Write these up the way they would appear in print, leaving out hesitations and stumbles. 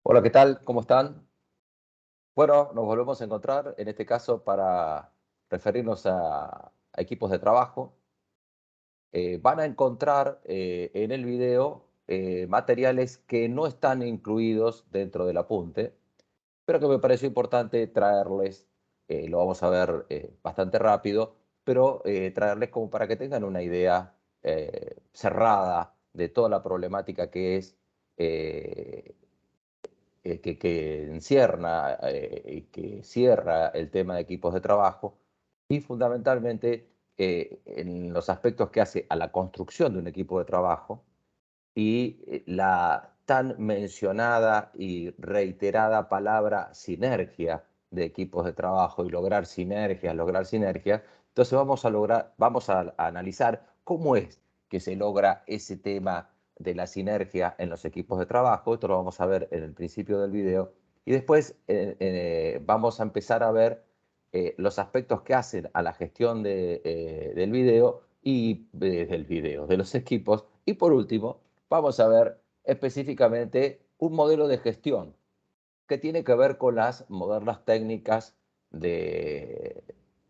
Hola, ¿qué tal? ¿Cómo están? Bueno, nos volvemos a encontrar, en este caso para referirnos a equipos de trabajo. Van a encontrar en el video materiales que no están incluidos dentro del apunte, pero que me pareció importante traerles. Lo vamos a ver bastante rápido, pero traerles como para que tengan una idea cerrada de toda la problemática que es eh, que encierra y que cierra el tema de equipos de trabajo y fundamentalmente en los aspectos que hace a la construcción de un equipo de trabajo y la tan mencionada y reiterada palabra sinergia de equipos de trabajo y lograr sinergias. Entonces vamos a analizar cómo es que se logra ese tema de la sinergia en los equipos de trabajo. Esto lo vamos a ver en el principio del video. Y después vamos a empezar a ver los aspectos que hacen a la gestión del video y de los equipos. Y por último, vamos a ver específicamente un modelo de gestión que tiene que ver con las modernas técnicas de,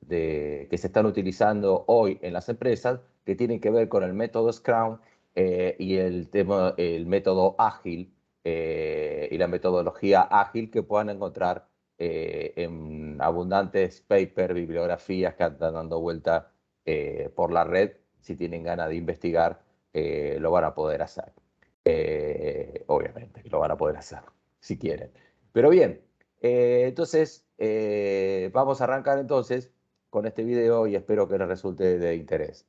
que se están utilizando hoy en las empresas, que tienen que ver con el método Scrum y el método ágil y la metodología ágil que puedan encontrar en abundantes papers, bibliografías que andan dando vuelta por la red. Si tienen ganas de investigar, lo van a poder hacer. Obviamente, lo van a poder hacer, si quieren. Pero bien, entonces vamos a arrancar entonces con este video y espero que les resulte de interés.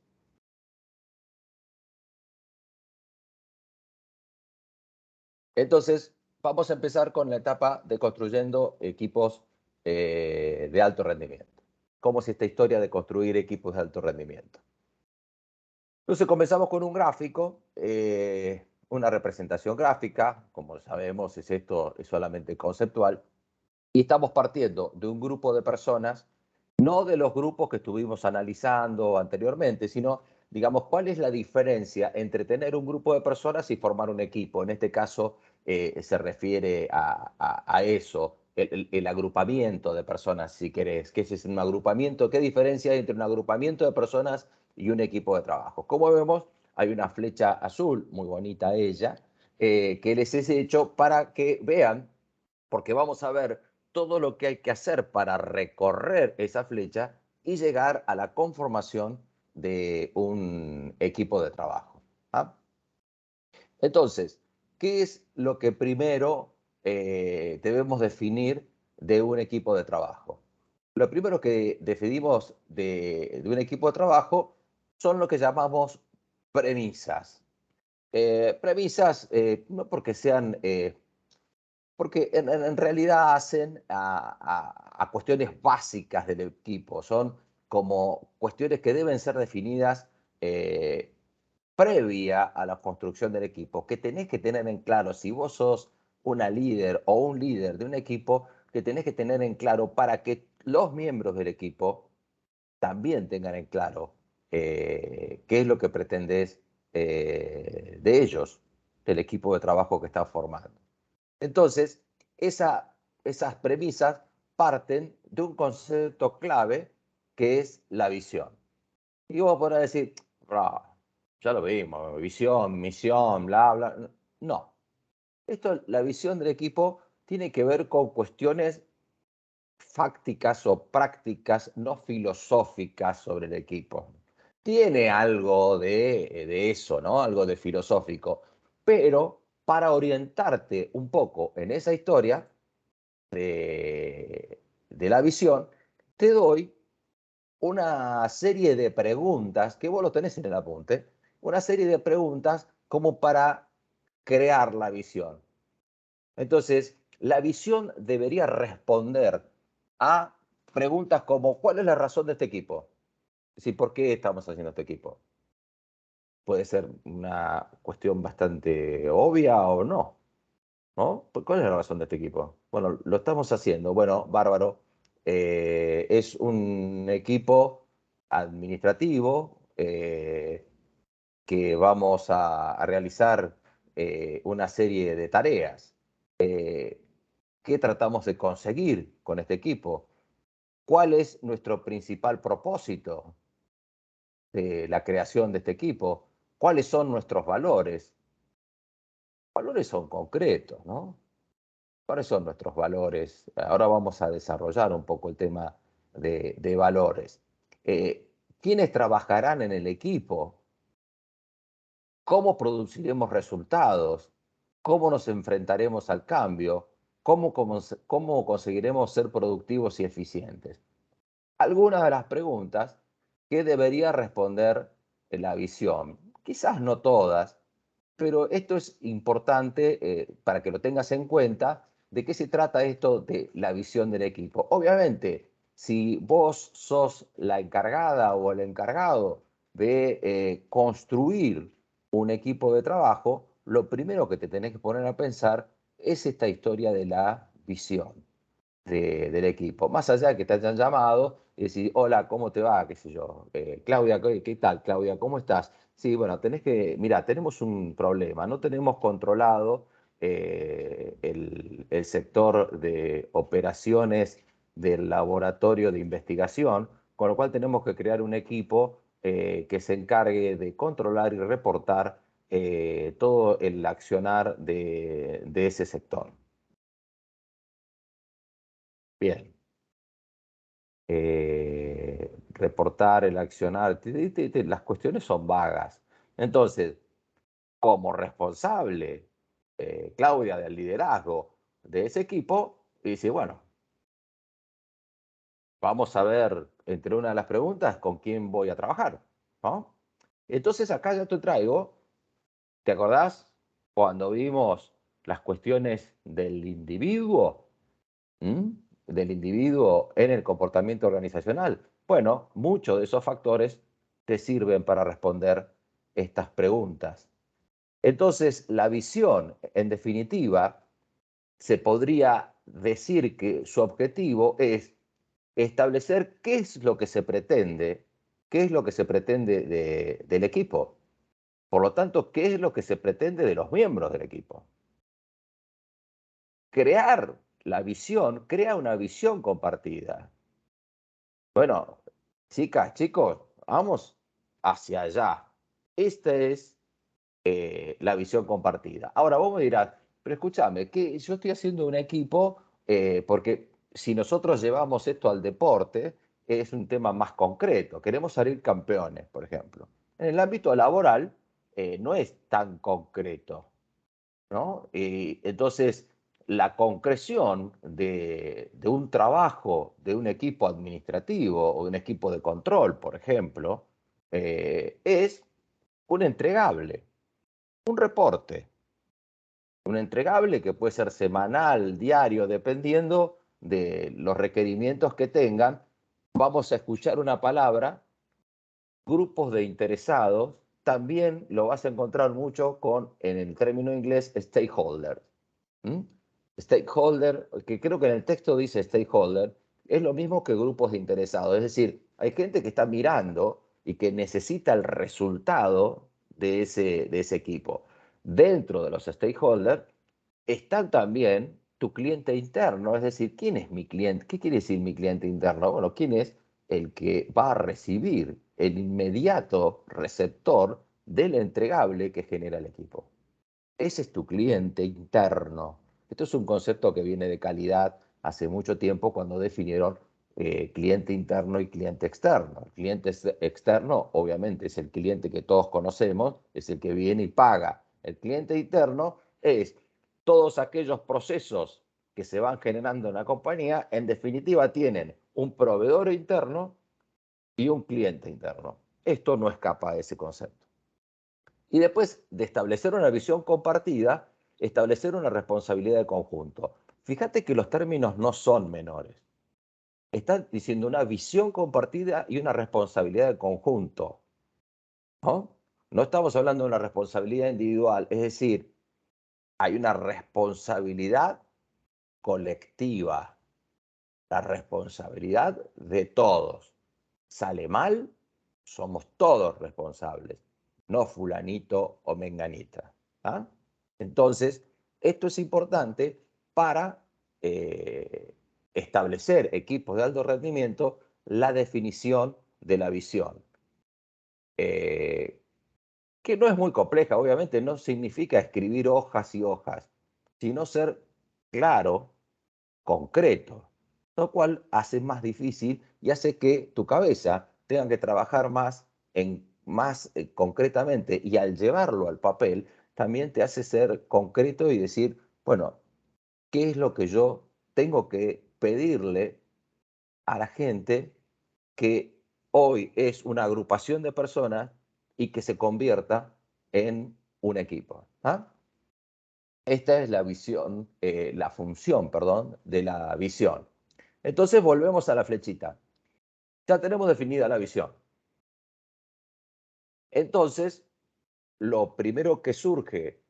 Entonces, vamos a empezar con la etapa de construyendo equipos de alto rendimiento. ¿Cómo es esta historia de construir equipos de alto rendimiento? Entonces comenzamos con un gráfico, una representación gráfica, como sabemos esto es solamente conceptual, y estamos partiendo de un grupo de personas, no de los grupos que estuvimos analizando anteriormente, sino, digamos, cuál es la diferencia entre tener un grupo de personas y formar un equipo. En este caso se refiere a eso, el agrupamiento de personas, si querés. ¿Qué es un agrupamiento? ¿Qué diferencia hay entre un agrupamiento de personas y un equipo de trabajo? Como vemos, hay una flecha azul, muy bonita ella, que les he hecho para que vean, porque vamos a ver todo lo que hay que hacer para recorrer esa flecha y llegar a la conformación de un equipo de trabajo. ¿Ah? Entonces, ¿qué es lo que primero debemos definir de un equipo de trabajo? Lo primero que definimos de un equipo de trabajo son lo que llamamos premisas. Premisas no porque sean porque en realidad hacen a cuestiones básicas del equipo, son como cuestiones que deben ser definidas eh, previa a la construcción del equipo, que tenés que tener en claro, si vos sos una líder o un líder de un equipo, que tenés que tener en claro para que los miembros del equipo también tengan en claro qué es lo que pretendés de ellos, del equipo de trabajo que estás formando. Entonces, esa, esas premisas parten de un concepto clave que es la visión. Y vos podrás decir, "Ah, ya lo vimos, visión, misión, bla, bla". No, esto, la visión del equipo tiene que ver con cuestiones fácticas o prácticas, no filosóficas sobre el equipo. Tiene algo de eso, ¿no? Algo de filosófico, pero para orientarte un poco en esa historia, de la visión, te doy una serie de preguntas, que vos lo tenés en el apunte, una serie de preguntas como para crear la visión. Entonces, la visión debería responder a preguntas como, ¿cuál es la razón de este equipo? Es decir, ¿por qué estamos haciendo este equipo? Puede ser una cuestión bastante obvia o no. ¿No? ¿Cuál es la razón de este equipo? Bueno, lo estamos haciendo. Bueno, bárbaro. Es un equipo administrativo que vamos a realizar una serie de tareas. ¿Qué tratamos de conseguir con este equipo? ¿Cuál es nuestro principal propósito de la creación de este equipo? ¿Cuáles son nuestros valores? Valores son concretos, ¿no? ¿Cuáles son nuestros valores? Ahora vamos a desarrollar un poco el tema de valores. ¿Quiénes trabajarán en el equipo? ¿Cómo produciremos resultados? ¿Cómo nos enfrentaremos al cambio? ¿Cómo conseguiremos ser productivos y eficientes? Algunas de las preguntas que debería responder la visión. Quizás no todas, pero esto es importante para que lo tengas en cuenta. ¿De qué se trata esto de la visión del equipo? Obviamente, si vos sos la encargada o el encargado de construir un equipo de trabajo, lo primero que te tenés que poner a pensar es esta historia de la visión del equipo. Más allá de que te hayan llamado y decir, hola, ¿cómo te va? ¿Qué sé yo? Claudia, ¿qué tal, Claudia? ¿Cómo estás? Sí, bueno, mira, tenemos un problema, no tenemos controlado el sector de operaciones del laboratorio de investigación, con lo cual tenemos que crear un equipo que se encargue de controlar y reportar todo el accionar de ese sector. Bien. Reportar, el accionar, las cuestiones son vagas. Entonces, como responsable, Claudia, del liderazgo de ese equipo, dice, bueno, vamos a ver entre una de las preguntas con quién voy a trabajar, ¿no? Entonces acá ya te traigo, ¿te acordás cuando vimos las cuestiones del individuo? ¿Mm? Del individuo en el comportamiento organizacional. Bueno, muchos de esos factores te sirven para responder estas preguntas. Entonces, la visión, en definitiva, se podría decir que su objetivo es establecer qué es lo que se pretende, qué es lo que se pretende del equipo. Por lo tanto, qué es lo que se pretende de los miembros del equipo. Crear la visión, crea una visión compartida. Bueno, chicas, chicos, vamos hacia allá. Esta es la visión compartida. Ahora vos me dirás, pero escúchame, que yo estoy haciendo un equipo porque si nosotros llevamos esto al deporte, es un tema más concreto. Queremos salir campeones, por ejemplo. En el ámbito laboral no es tan concreto, ¿no? Y entonces, la concreción de un trabajo, de un equipo administrativo o de un equipo de control, por ejemplo, es un entregable, un reporte. Un entregable que puede ser semanal, diario, dependiendo de los requerimientos que tengan. Vamos a escuchar una palabra, grupos de interesados. También lo vas a encontrar mucho en el término inglés stakeholder. ¿Mm? Stakeholder, que creo que en el texto dice stakeholder, es lo mismo que grupos de interesados. Es decir, hay gente que está mirando y que necesita el resultado de ese equipo. Dentro de los stakeholders están también tu cliente interno, es decir, ¿quién es mi cliente? ¿Qué quiere decir mi cliente interno? Bueno, ¿quién es el que va a recibir el inmediato receptor del entregable que genera el equipo? Ese es tu cliente interno. Esto es un concepto que viene de calidad hace mucho tiempo cuando definieron cliente interno y cliente externo. El cliente externo, obviamente, es el cliente que todos conocemos, es el que viene y paga. El cliente interno es todos aquellos procesos que se van generando en la compañía, en definitiva tienen un proveedor interno y un cliente interno. Esto no escapa de ese concepto. Y después de establecer una visión compartida, establecer una responsabilidad de conjunto. Fíjate que los términos no son menores. Están diciendo una visión compartida y una responsabilidad de conjunto, ¿no? No estamos hablando de una responsabilidad individual, es decir, hay una responsabilidad colectiva, la responsabilidad de todos. Sale mal, somos todos responsables, no fulanito o menganita. ¿Ah? Entonces, esto es importante para establecer equipos de alto rendimiento la definición de la visión. Que no es muy compleja, obviamente, no significa escribir hojas y hojas, sino ser claro, concreto, lo cual hace más difícil y hace que tu cabeza tenga que trabajar más concretamente, y al llevarlo al papel también te hace ser concreto y decir, bueno, ¿qué es lo que yo tengo que pedirle a la gente que hoy es una agrupación de personas y que se convierta en un equipo? ¿Ah? Esta es la visión, la función, perdón, de la visión. Entonces volvemos a la flechita. Ya tenemos definida la visión. Entonces, lo primero que surge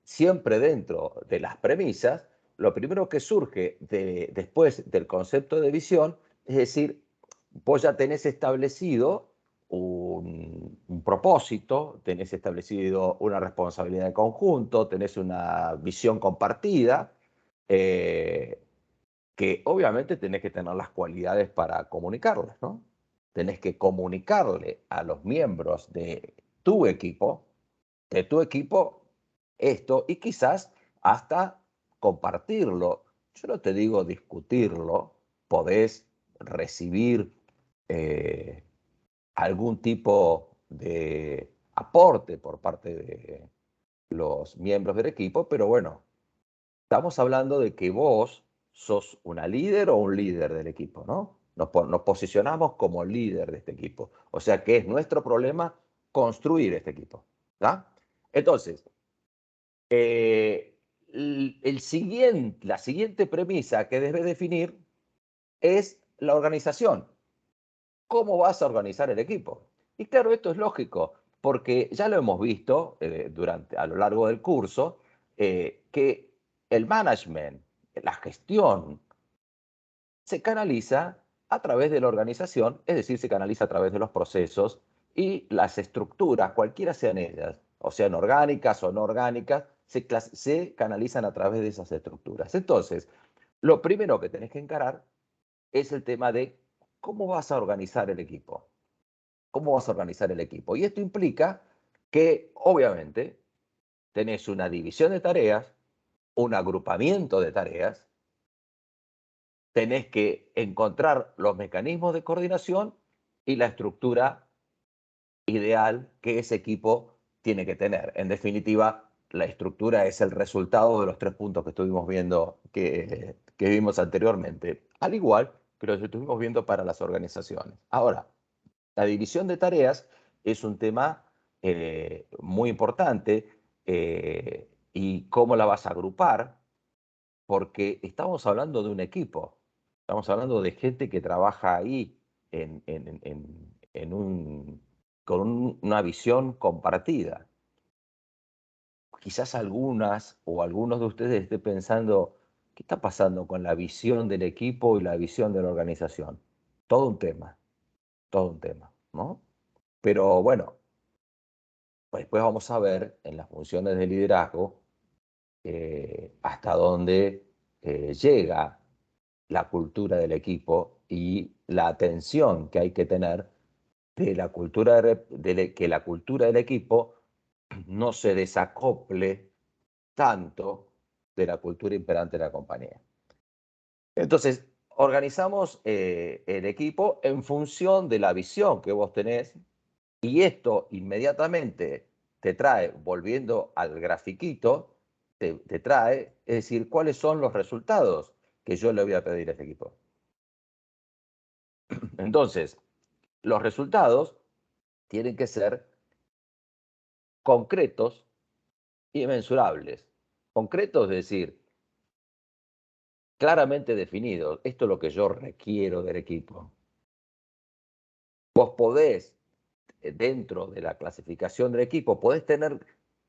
siempre dentro de las premisas, lo primero que surge después del concepto de visión, es decir, vos ya tenés establecido un propósito, tenés establecido una responsabilidad en conjunto, tenés una visión compartida, eh, que obviamente tenés que tener las cualidades para comunicarlas, ¿no? Tenés que comunicarle a los miembros de tu equipo esto, y quizás hasta compartirlo. Yo no te digo discutirlo, podés recibir eh, algún tipo de aporte por parte de los miembros del equipo, pero bueno, estamos hablando de que vos sos una líder o un líder del equipo, ¿no? Nos posicionamos como líder de este equipo. O sea que es nuestro problema construir este equipo. ¿Ya? Entonces, la siguiente premisa que debes definir es la organización. ¿Cómo vas a organizar el equipo? Y claro, esto es lógico, porque ya lo hemos visto a lo largo del curso, que el management, la gestión, se canaliza a través de la organización, es decir, se canaliza a través de los procesos y las estructuras, cualquiera sean ellas, o sean orgánicas o no orgánicas, se canalizan a través de esas estructuras. Entonces, lo primero que tenés que encarar es el tema de cómo vas a organizar el equipo. ¿Cómo vas a organizar el equipo? Y esto implica que, obviamente, tenés una división de tareas, un agrupamiento de tareas, tenés que encontrar los mecanismos de coordinación y la estructura ideal que ese equipo tiene que tener. En definitiva, la estructura es el resultado de los 3 puntos que estuvimos viendo, que vimos anteriormente, al igual que los que estuvimos viendo para las organizaciones. Ahora, la división de tareas es un tema muy importante, y cómo la vas a agrupar, porque estamos hablando de un equipo, estamos hablando de gente que trabaja ahí con una visión compartida. Quizás algunas o algunos de ustedes estén pensando, ¿qué está pasando con la visión del equipo y la visión de la organización? Todo un tema, ¿no? Pero bueno, pues después vamos a ver en las funciones de liderazgo hasta dónde llega la cultura del equipo y la atención que hay que tener de la cultura que la cultura del equipo no se desacople tanto de la cultura imperante de la compañía. Entonces, organizamos el equipo en función de la visión que vos tenés, y esto inmediatamente te trae, volviendo al grafiquito, te trae, es decir, cuáles son los resultados que yo le voy a pedir a este equipo. Entonces, los resultados tienen que ser concretos y mensurables. Concretos, es decir, claramente definidos. Esto es lo que yo requiero del equipo. Vos podés, dentro de la clasificación del equipo, podés tener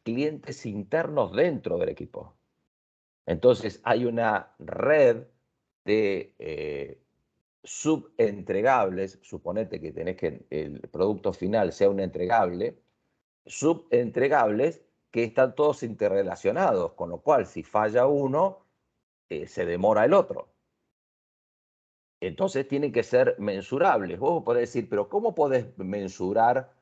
clientes internos dentro del equipo. Entonces hay una red de subentregables. Suponete que tenés que el producto final sea un entregable, subentregables que están todos interrelacionados, con lo cual si falla uno, se demora el otro. Entonces tienen que ser mensurables. Vos podés decir, pero ¿cómo podés mensurar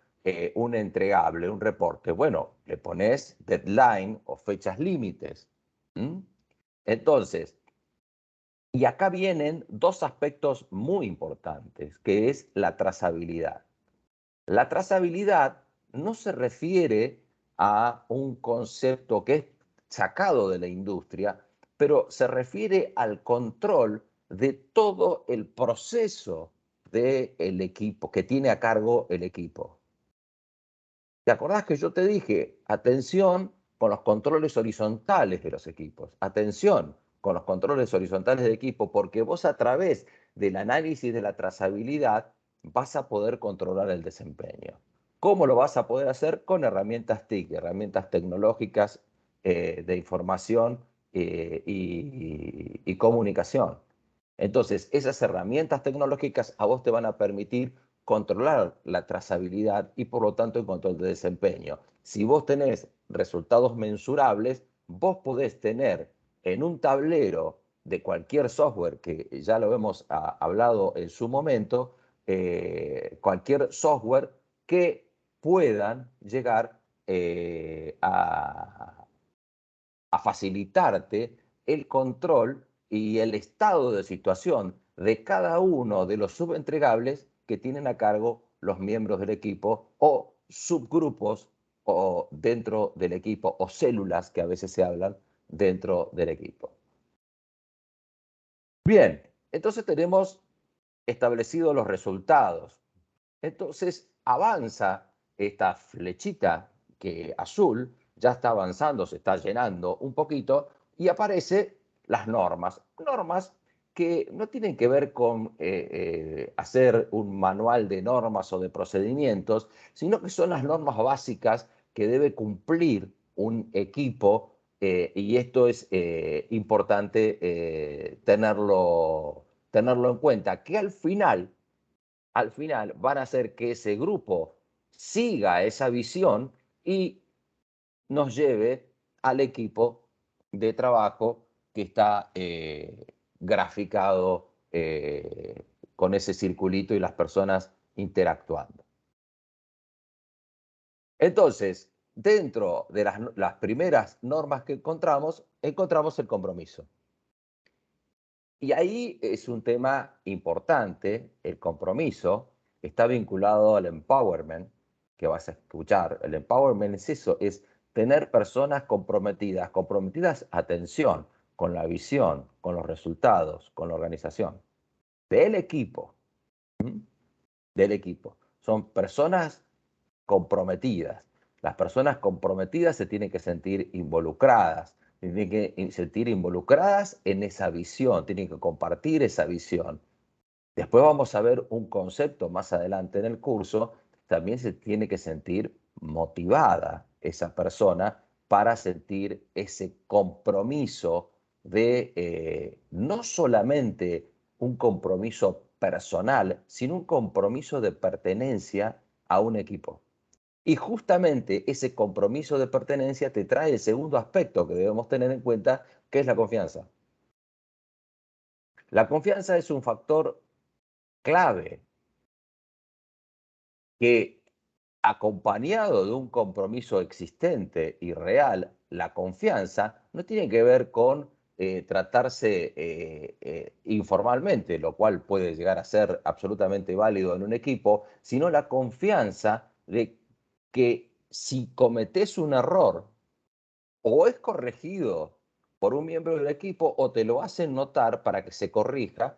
un entregable, un reporte? Bueno, le pones deadline o fechas límites. ¿Mm? Entonces, y acá vienen dos aspectos muy importantes, que es la trazabilidad. La trazabilidad no se refiere a un concepto que es sacado de la industria, pero se refiere al control de todo el proceso del equipo, que tiene a cargo el equipo. ¿Te acordás que yo te dije, atención con los controles horizontales de los equipos? Atención con los controles horizontales del equipo, porque vos a través del análisis de la trazabilidad vas a poder controlar el desempeño. ¿Cómo lo vas a poder hacer? Con herramientas TIC, herramientas tecnológicas de información y comunicación. Entonces, esas herramientas tecnológicas a vos te van a permitir controlar la trazabilidad y por lo tanto el control de desempeño. Si vos tenés resultados mensurables, vos podés tener en un tablero de cualquier software, que ya lo hemos hablado en su momento, cualquier software que puedan llegar a facilitarte el control y el estado de situación de cada uno de los subentregables que tienen a cargo los miembros del equipo o subgrupos o dentro del equipo o células que a veces se hablan dentro del equipo. Bien, entonces tenemos establecidos los resultados. Entonces avanza esta flechita que azul ya está avanzando, se está llenando un poquito y aparece las normas. Normas que no tienen que ver con hacer un manual de normas o de procedimientos, sino que son las normas básicas que debe cumplir un equipo y esto es importante tenerlo en cuenta, que al final van a hacer que ese grupo siga esa visión y nos lleve al equipo de trabajo que está graficado con ese circulito y las personas interactuando. Entonces, dentro de las primeras normas que encontramos el compromiso. Y ahí es un tema importante, el compromiso está vinculado al empowerment, que vas a escuchar. El empowerment es eso, es tener personas comprometidas, atención, con la visión, con los resultados, con la organización, del equipo, del equipo. Son personas comprometidas. Las personas comprometidas se tienen que sentir involucradas, tienen que sentir involucradas en esa visión, tienen que compartir esa visión. Después vamos a ver un concepto más adelante en el curso, también se tiene que sentir motivada esa persona para sentir ese compromiso de no solamente un compromiso personal, sino un compromiso de pertenencia a un equipo. Y justamente ese compromiso de pertenencia te trae el segundo aspecto que debemos tener en cuenta, que es la confianza. La confianza es un factor clave que, acompañado de un compromiso existente y real, la confianza no tiene que ver con tratarse informalmente, lo cual puede llegar a ser absolutamente válido en un equipo, sino la confianza de que si cometés un error o es corregido por un miembro del equipo o te lo hacen notar para que se corrija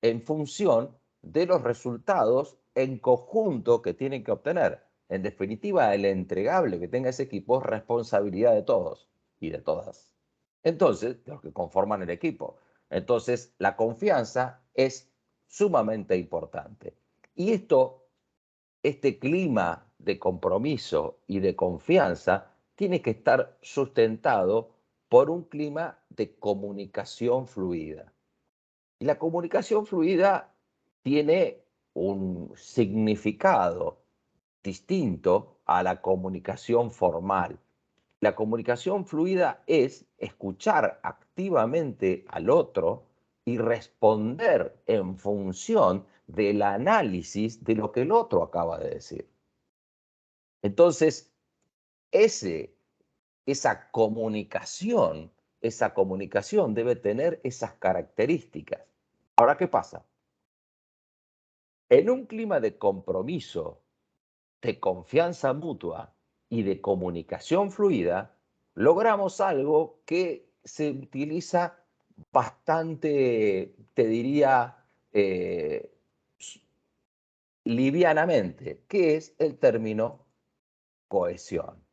en función de los resultados en conjunto que tienen que obtener. En definitiva, el entregable que tenga ese equipo es responsabilidad de todos y de todas. Entonces, de los que conforman el equipo. Entonces, la confianza es sumamente importante. Y este clima de compromiso y de confianza tiene que estar sustentado por un clima de comunicación fluida. Y la comunicación fluida tiene un significado distinto a la comunicación formal. la comunicación fluida es escuchar activamente al otro y responder en función del análisis de lo que el otro acaba de decir. Entonces, ese, esa comunicación debe tener esas características. Ahora, ¿qué pasa? En un clima de compromiso, de confianza mutua y de comunicación fluida, logramos algo que se utiliza bastante, te diría, eh, livianamente, que es el término cohesión.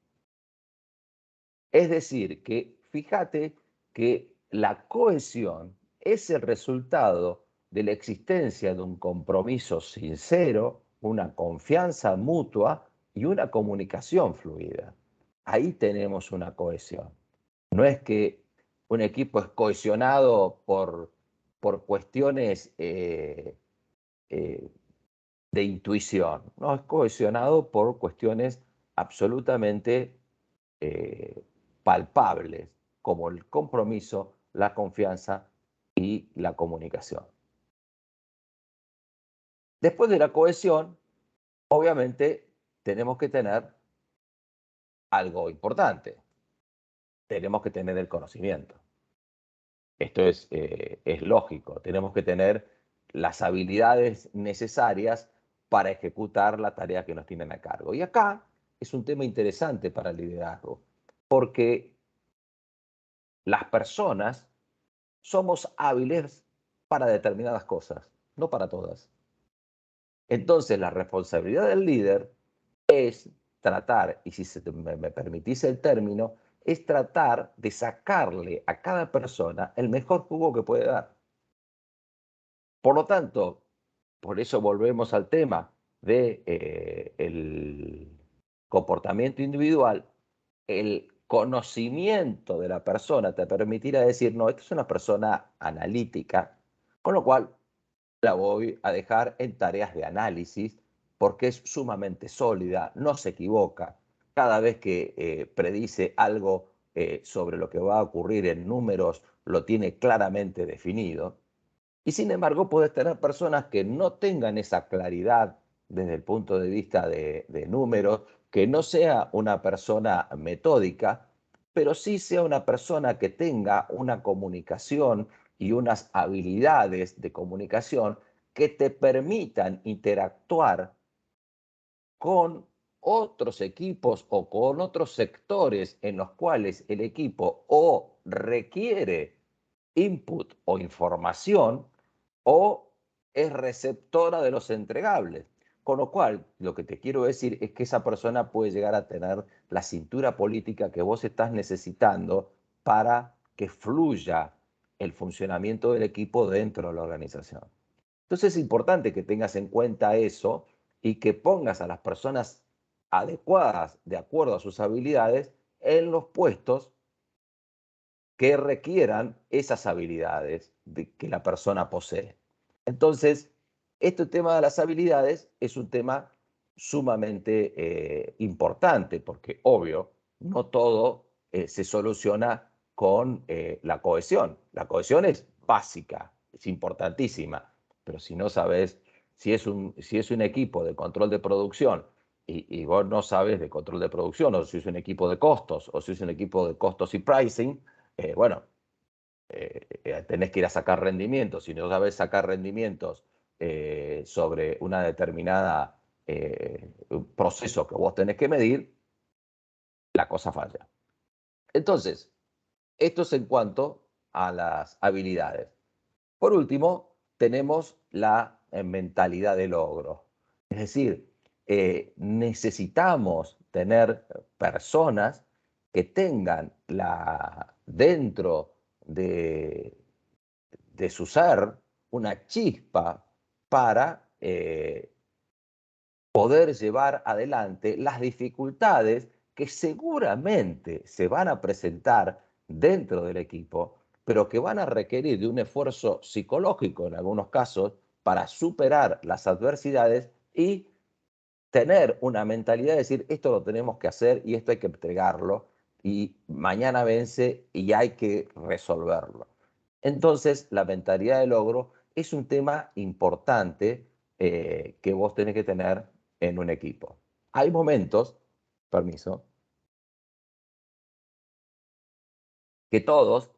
Es decir, que fíjate que la cohesión es el resultado de la existencia de un compromiso sincero, una confianza mutua y una comunicación fluida. Ahí tenemos una cohesión. No es que un equipo es cohesionado por cuestiones eh, de intuición, no, es cohesionado por cuestiones absolutamente eh, palpables, como el compromiso, la confianza y la comunicación. Después de la cohesión, obviamente tenemos que tener algo importante, tenemos que tener el conocimiento. Esto es lógico, tenemos que tener las habilidades necesarias para ejecutar la tarea que nos tienen a cargo. Y acá es un tema interesante para el liderazgo, porque las personas somos hábiles para determinadas cosas, no para todas. Entonces, la responsabilidad del líder es tratar, y si me permitís el término, es tratar de sacarle a cada persona el mejor jugo que puede dar. Por lo tanto, por eso volvemos al tema de el comportamiento individual. El conocimiento de la persona te permitirá decir, no, esta es una persona analítica, con lo cual la voy a dejar en tareas de análisis porque es sumamente sólida, no se equivoca. Cada vez que predice algo sobre lo que va a ocurrir en números, lo tiene claramente definido. Y sin embargo, puedes tener personas que no tengan esa claridad desde el punto de vista de números, que no sea una persona metódica, pero sí sea una persona que tenga una comunicación y unas habilidades de comunicación que te permitan interactuar con otros equipos o con otros sectores en los cuales el equipo o requiere input o información o es receptora de los entregables. Con lo cual, lo que te quiero decir es que esa persona puede llegar a tener la cintura política que vos estás necesitando para que fluya el funcionamiento del equipo dentro de la organización. Entonces es importante que tengas en cuenta eso y que pongas a las personas adecuadas, de acuerdo a sus habilidades, en los puestos que requieran esas habilidades que la persona posee. Entonces, este tema de las habilidades es un tema sumamente importante porque, obvio, no todo se soluciona con la cohesión. La cohesión es básica, es importantísima, pero si no sabes, si es un equipo de control de producción y vos no sabes de control de producción, o si es un equipo de costos, o si es un equipo de costos y pricing, bueno, tenés que ir a sacar rendimientos. Si no sabes sacar rendimientos sobre una determinada proceso que vos tenés que medir, la cosa falla. Entonces, esto es en cuanto a las habilidades. Por último, tenemos la mentalidad de logro. Es decir, necesitamos tener personas que tengan dentro de su ser una chispa para poder llevar adelante las dificultades que seguramente se van a presentar dentro del equipo, pero que van a requerir de un esfuerzo psicológico en algunos casos para superar las adversidades y tener una mentalidad de decir, esto lo tenemos que hacer y esto hay que entregarlo y mañana vence y hay que resolverlo. Entonces, la mentalidad de logro es un tema importante que vos tenés que tener en un equipo. Hay momentos, permiso, que todos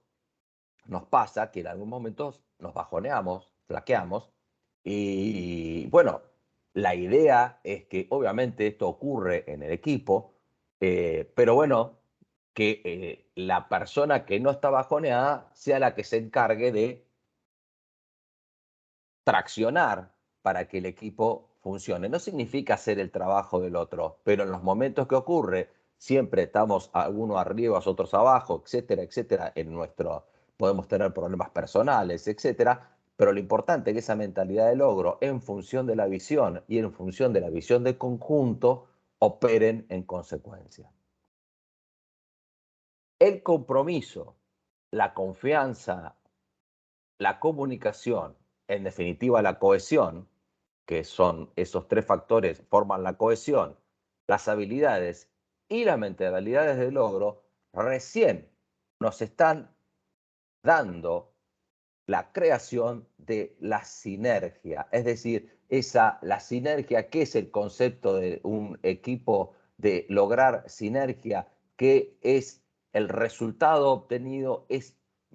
nos pasa que en algún momento nos bajoneamos, flaqueamos, y bueno, la idea es que obviamente esto ocurre en el equipo, pero bueno, que la persona que no está bajoneada sea la que se encargue de traccionar para que el equipo funcione. No significa hacer el trabajo del otro, pero en los momentos que ocurre, siempre estamos algunos arriba, otros abajo, etcétera, etcétera, podemos tener problemas personales, etcétera, pero lo importante es que esa mentalidad de logro en función de la visión y en función de la visión de conjunto operen en consecuencia. El compromiso, la confianza, la comunicación, en definitiva la cohesión, que son esos tres factores, forman la cohesión, las habilidades y las mentalidades de logro, recién nos están dando la creación de la sinergia. Es decir, la sinergia, que es el concepto de un equipo, de lograr sinergia, que es el resultado obtenido,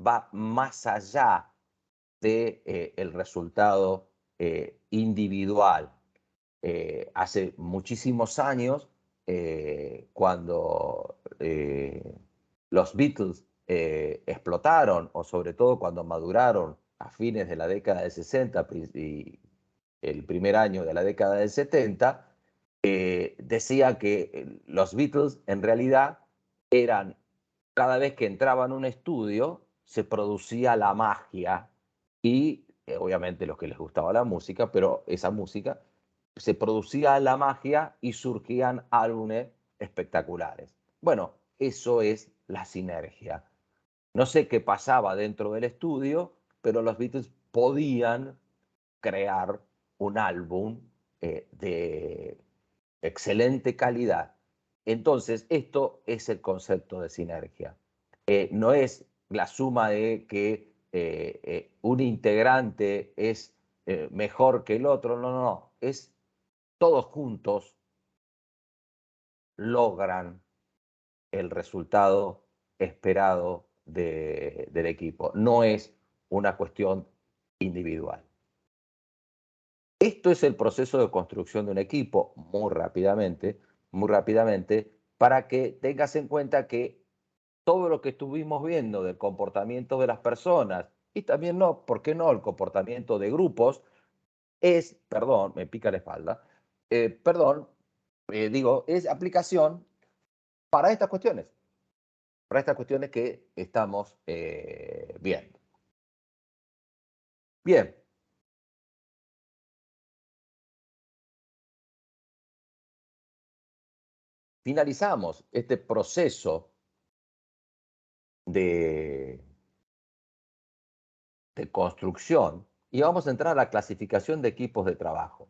va más allá de, el resultado individual. Hace muchísimos años, cuando los Beatles explotaron, o sobre todo cuando maduraron a fines de la década del 60 y el primer año de la década del 70, decía que los Beatles en realidad eran, cada vez que entraban a un estudio, se producía la magia y obviamente los que les gustaba la música, pero esa música, se producía la magia y surgían álbumes espectaculares. Bueno, eso es la sinergia. No sé qué pasaba dentro del estudio, pero los Beatles podían crear un álbum de excelente calidad. Entonces, esto es el concepto de sinergia. No es la suma de que un integrante es mejor que el otro, no, no, no. Es todos juntos logran el resultado esperado del equipo. No es una cuestión individual. Esto es el proceso de construcción de un equipo, muy rápidamente, para que tengas en cuenta que todo lo que estuvimos viendo del comportamiento de las personas y también, no, ¿por qué no?, el comportamiento de grupos perdón, me pica la espalda, perdón, digo, es aplicación para estas cuestiones que estamos viendo. Bien, finalizamos este proceso de construcción y vamos a entrar a la clasificación de equipos de trabajo.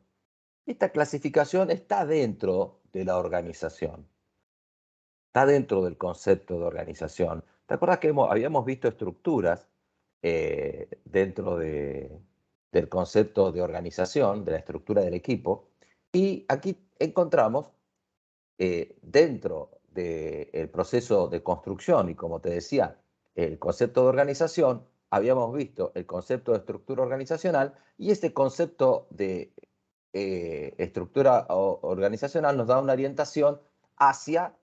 Esta clasificación está dentro de la organización, está dentro del concepto de organización. ¿Te acuerdas que habíamos visto estructuras dentro del concepto de organización, de la estructura del equipo? Y aquí encontramos, dentro del proceso de construcción y, como te decía, el concepto de organización, habíamos visto el concepto de estructura organizacional, y este concepto de estructura organizacional nos da una orientación hacia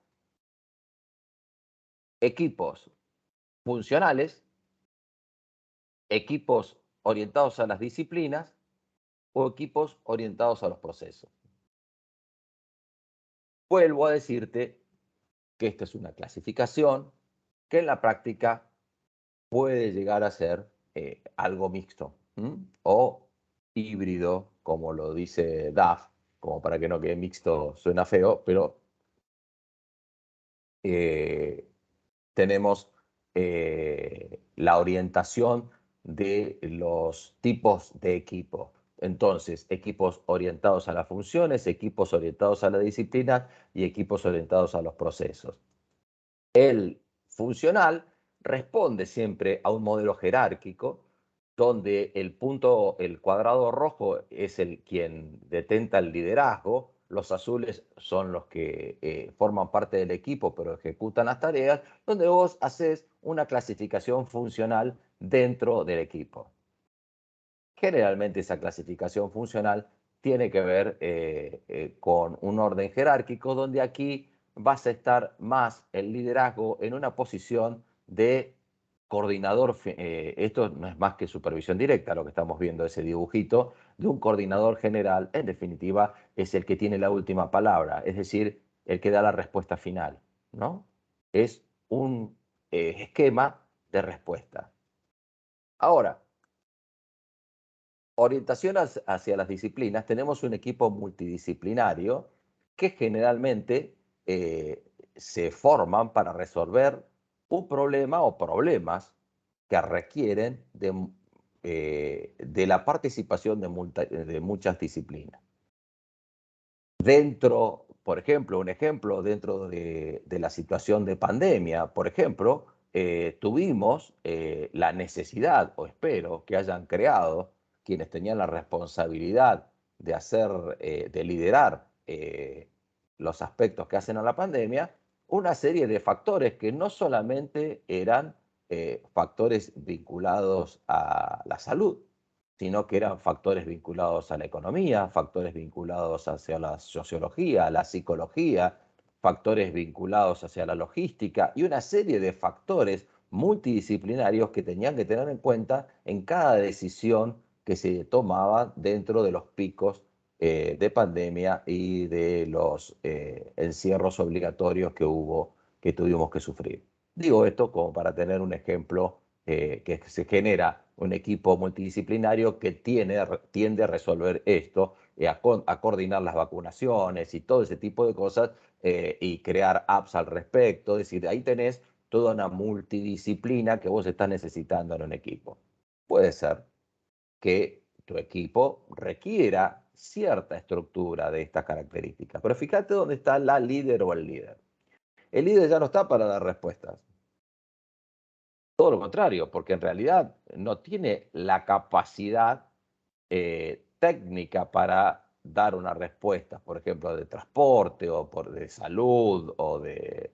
equipos funcionales, equipos orientados a las disciplinas o equipos orientados a los procesos. Vuelvo a decirte que esta es una clasificación que en la práctica puede llegar a ser algo mixto, o híbrido, como lo dice Duff, como para que no quede mixto, suena feo, pero tenemos la orientación de los tipos de equipo. Entonces, equipos orientados a las funciones, equipos orientados a la disciplina y equipos orientados a los procesos. El funcional responde siempre a un modelo jerárquico donde el cuadrado rojo es quien detenta el liderazgo, los azules son los que forman parte del equipo pero ejecutan las tareas, donde vos haces una clasificación funcional dentro del equipo. Generalmente esa clasificación funcional tiene que ver con un orden jerárquico, donde aquí vas a estar más el liderazgo en una posición de coordinador. Esto no es más que supervisión directa, lo que estamos viendo, ese dibujito de un coordinador general. En definitiva, es el que tiene la última palabra, es decir, el que da la respuesta final, ¿no? Es un esquema de respuesta. Ahora, orientación hacia las disciplinas, tenemos un equipo multidisciplinario que generalmente se forman para resolver un problema o problemas que requieren de la participación de muchas disciplinas. Dentro, por ejemplo, un ejemplo, dentro de la situación de pandemia, por ejemplo, tuvimos la necesidad, o espero que hayan creado quienes tenían la responsabilidad de hacer, de liderar los aspectos que hacen a la pandemia, una serie de factores que no solamente eran factores vinculados a la salud, sino que eran factores vinculados a la economía, factores vinculados hacia la sociología, la psicología, factores vinculados hacia la logística y una serie de factores multidisciplinarios que tenían que tener en cuenta en cada decisión que se tomaba dentro de los picos de pandemia y de los encierros obligatorios que tuvimos que sufrir. Digo esto como para tener un ejemplo que se genera un equipo multidisciplinario que tiende a resolver esto, a coordinar las vacunaciones y todo ese tipo de cosas y crear apps al respecto. Es decir, ahí tenés toda una multidisciplina que vos estás necesitando en un equipo. Puede ser que tu equipo requiera cierta estructura de estas características, pero fíjate dónde está la líder o el líder. El líder ya no está para dar respuestas. Todo lo contrario, porque en realidad no tiene la capacidad técnica para dar una respuesta, por ejemplo, de transporte o de salud o de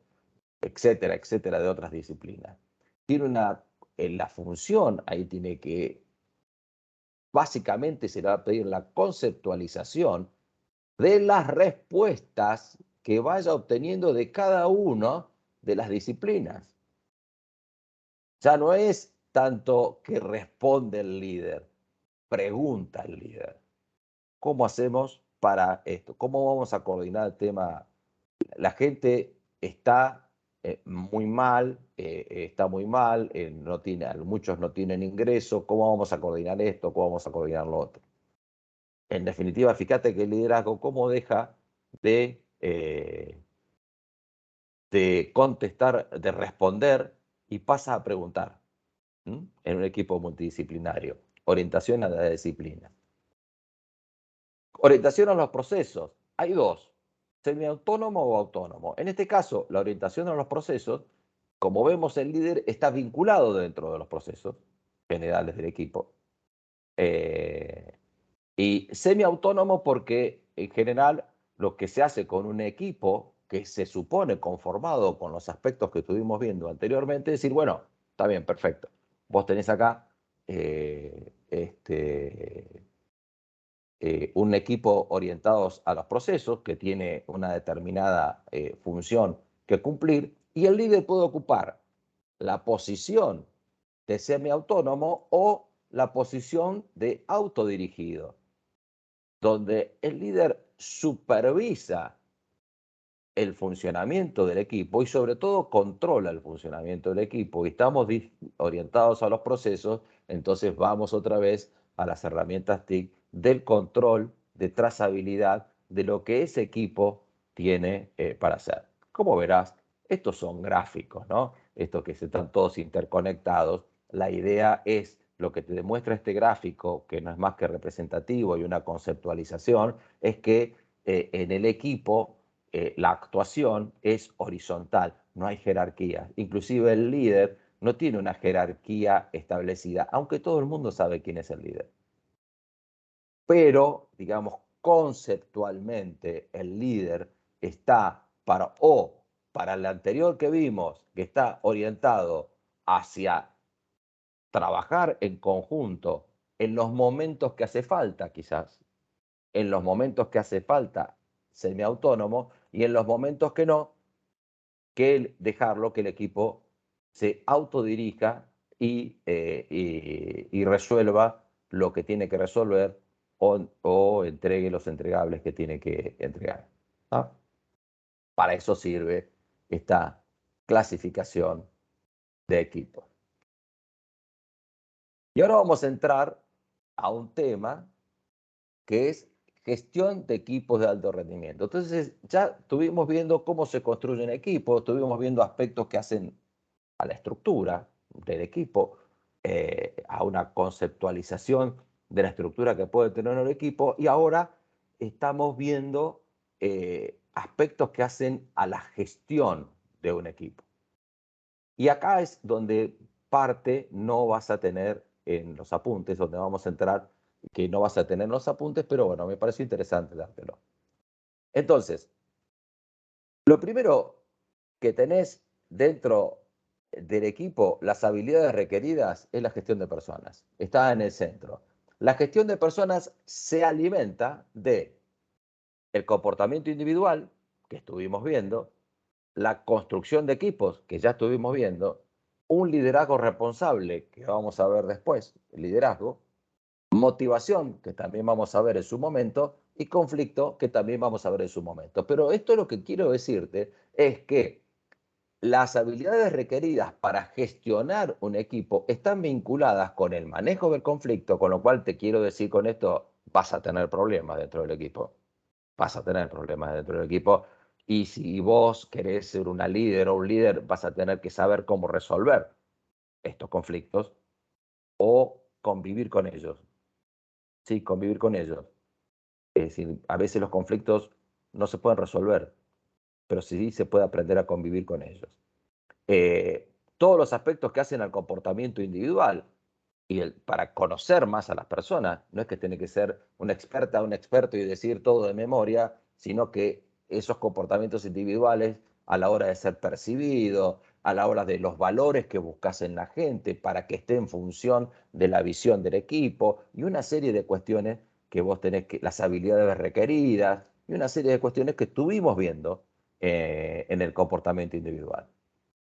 etcétera, etcétera, de otras disciplinas. Tiene la función, ahí tiene que, básicamente se le va a pedir la conceptualización de las respuestas que vaya obteniendo de cada una de las disciplinas. Ya no es tanto que responde el líder, pregunta el líder. ¿Cómo hacemos para esto? ¿Cómo vamos a coordinar el tema? La gente está está muy mal, muchos no tienen ingreso. ¿Cómo vamos a coordinar esto? ¿Cómo vamos a coordinar lo otro? En definitiva, fíjate que el liderazgo, ¿cómo deja de contestar, de responder y pasa a preguntar? En un equipo multidisciplinario? Orientación a la disciplina. Orientación a los procesos. Hay dos, semiautónomo o autónomo. En este caso, la orientación a los procesos, como vemos, el líder está vinculado dentro de los procesos generales del equipo. Y semiautónomo porque en general lo que se hace con un equipo que se supone conformado con los aspectos que estuvimos viendo anteriormente, es decir, bueno, está bien, perfecto. Vos tenés acá un equipo orientados a los procesos que tiene una determinada función que cumplir y el líder puede ocupar la posición de semiautónomo o la posición de autodirigido, donde el líder supervisa el funcionamiento del equipo y sobre todo controla el funcionamiento del equipo y estamos orientados a los procesos, entonces vamos otra vez a las herramientas TIC del control, de trazabilidad de lo que ese equipo tiene para hacer. Como verás, estos son gráficos, ¿no? Estos que están todos interconectados. La idea es lo que te demuestra este gráfico, que no es más que representativo y una conceptualización, es que en el equipo la actuación es horizontal, no hay jerarquía. Inclusive el líder no tiene una jerarquía establecida, aunque todo el mundo sabe quién es el líder. Pero, digamos, conceptualmente el líder está para el anterior que vimos, que está orientado hacia trabajar en conjunto en los momentos que hace falta, quizás, en los momentos que hace falta semiautónomo y en los momentos que no, que dejarlo que el equipo se autodirija y resuelva lo que tiene que resolver o entregue los entregables que tiene que entregar. ¿Ah? Para eso sirve esta clasificación de equipos. Y ahora vamos a entrar a un tema que es gestión de equipos de alto rendimiento. Entonces, ya estuvimos viendo cómo se construyen equipos, estuvimos viendo aspectos que hacen a la estructura del equipo, a una conceptualización de la estructura que puede tener el equipo, y ahora estamos viendo aspectos que hacen a la gestión de un equipo. Y acá es donde parte no vas a tener en los apuntes, donde vamos a entrar, que no vas a tener en los apuntes, pero bueno, me pareció interesante dártelo. Entonces, lo primero que tenés dentro del equipo, las habilidades requeridas, es la gestión de personas. Está en el centro. La gestión de personas se alimenta de el comportamiento individual, que estuvimos viendo, la construcción de equipos, que ya estuvimos viendo, un liderazgo responsable, que vamos a ver después, el liderazgo, motivación, que también vamos a ver en su momento, y conflicto, que también vamos a ver en su momento. Pero esto lo que quiero decirte es que las habilidades requeridas para gestionar un equipo están vinculadas con el manejo del conflicto, con lo cual te quiero decir con esto, vas a tener problemas dentro del equipo. Vas a tener problemas dentro del equipo. Y si vos querés ser una líder o un líder, vas a tener que saber cómo resolver estos conflictos o convivir con ellos. Sí, convivir con ellos. Es decir, a veces los conflictos no se pueden resolver, pero sí se puede aprender a convivir con ellos. Todos los aspectos que hacen al comportamiento individual y para conocer más a las personas, no es que tiene que ser una experta, un experto y decir todo de memoria, sino que esos comportamientos individuales a la hora de ser percibido, a la hora de los valores que buscas en la gente para que esté en función de la visión del equipo y una serie de cuestiones que vos tenés que, las habilidades requeridas y una serie de cuestiones que estuvimos viendo en el comportamiento individual.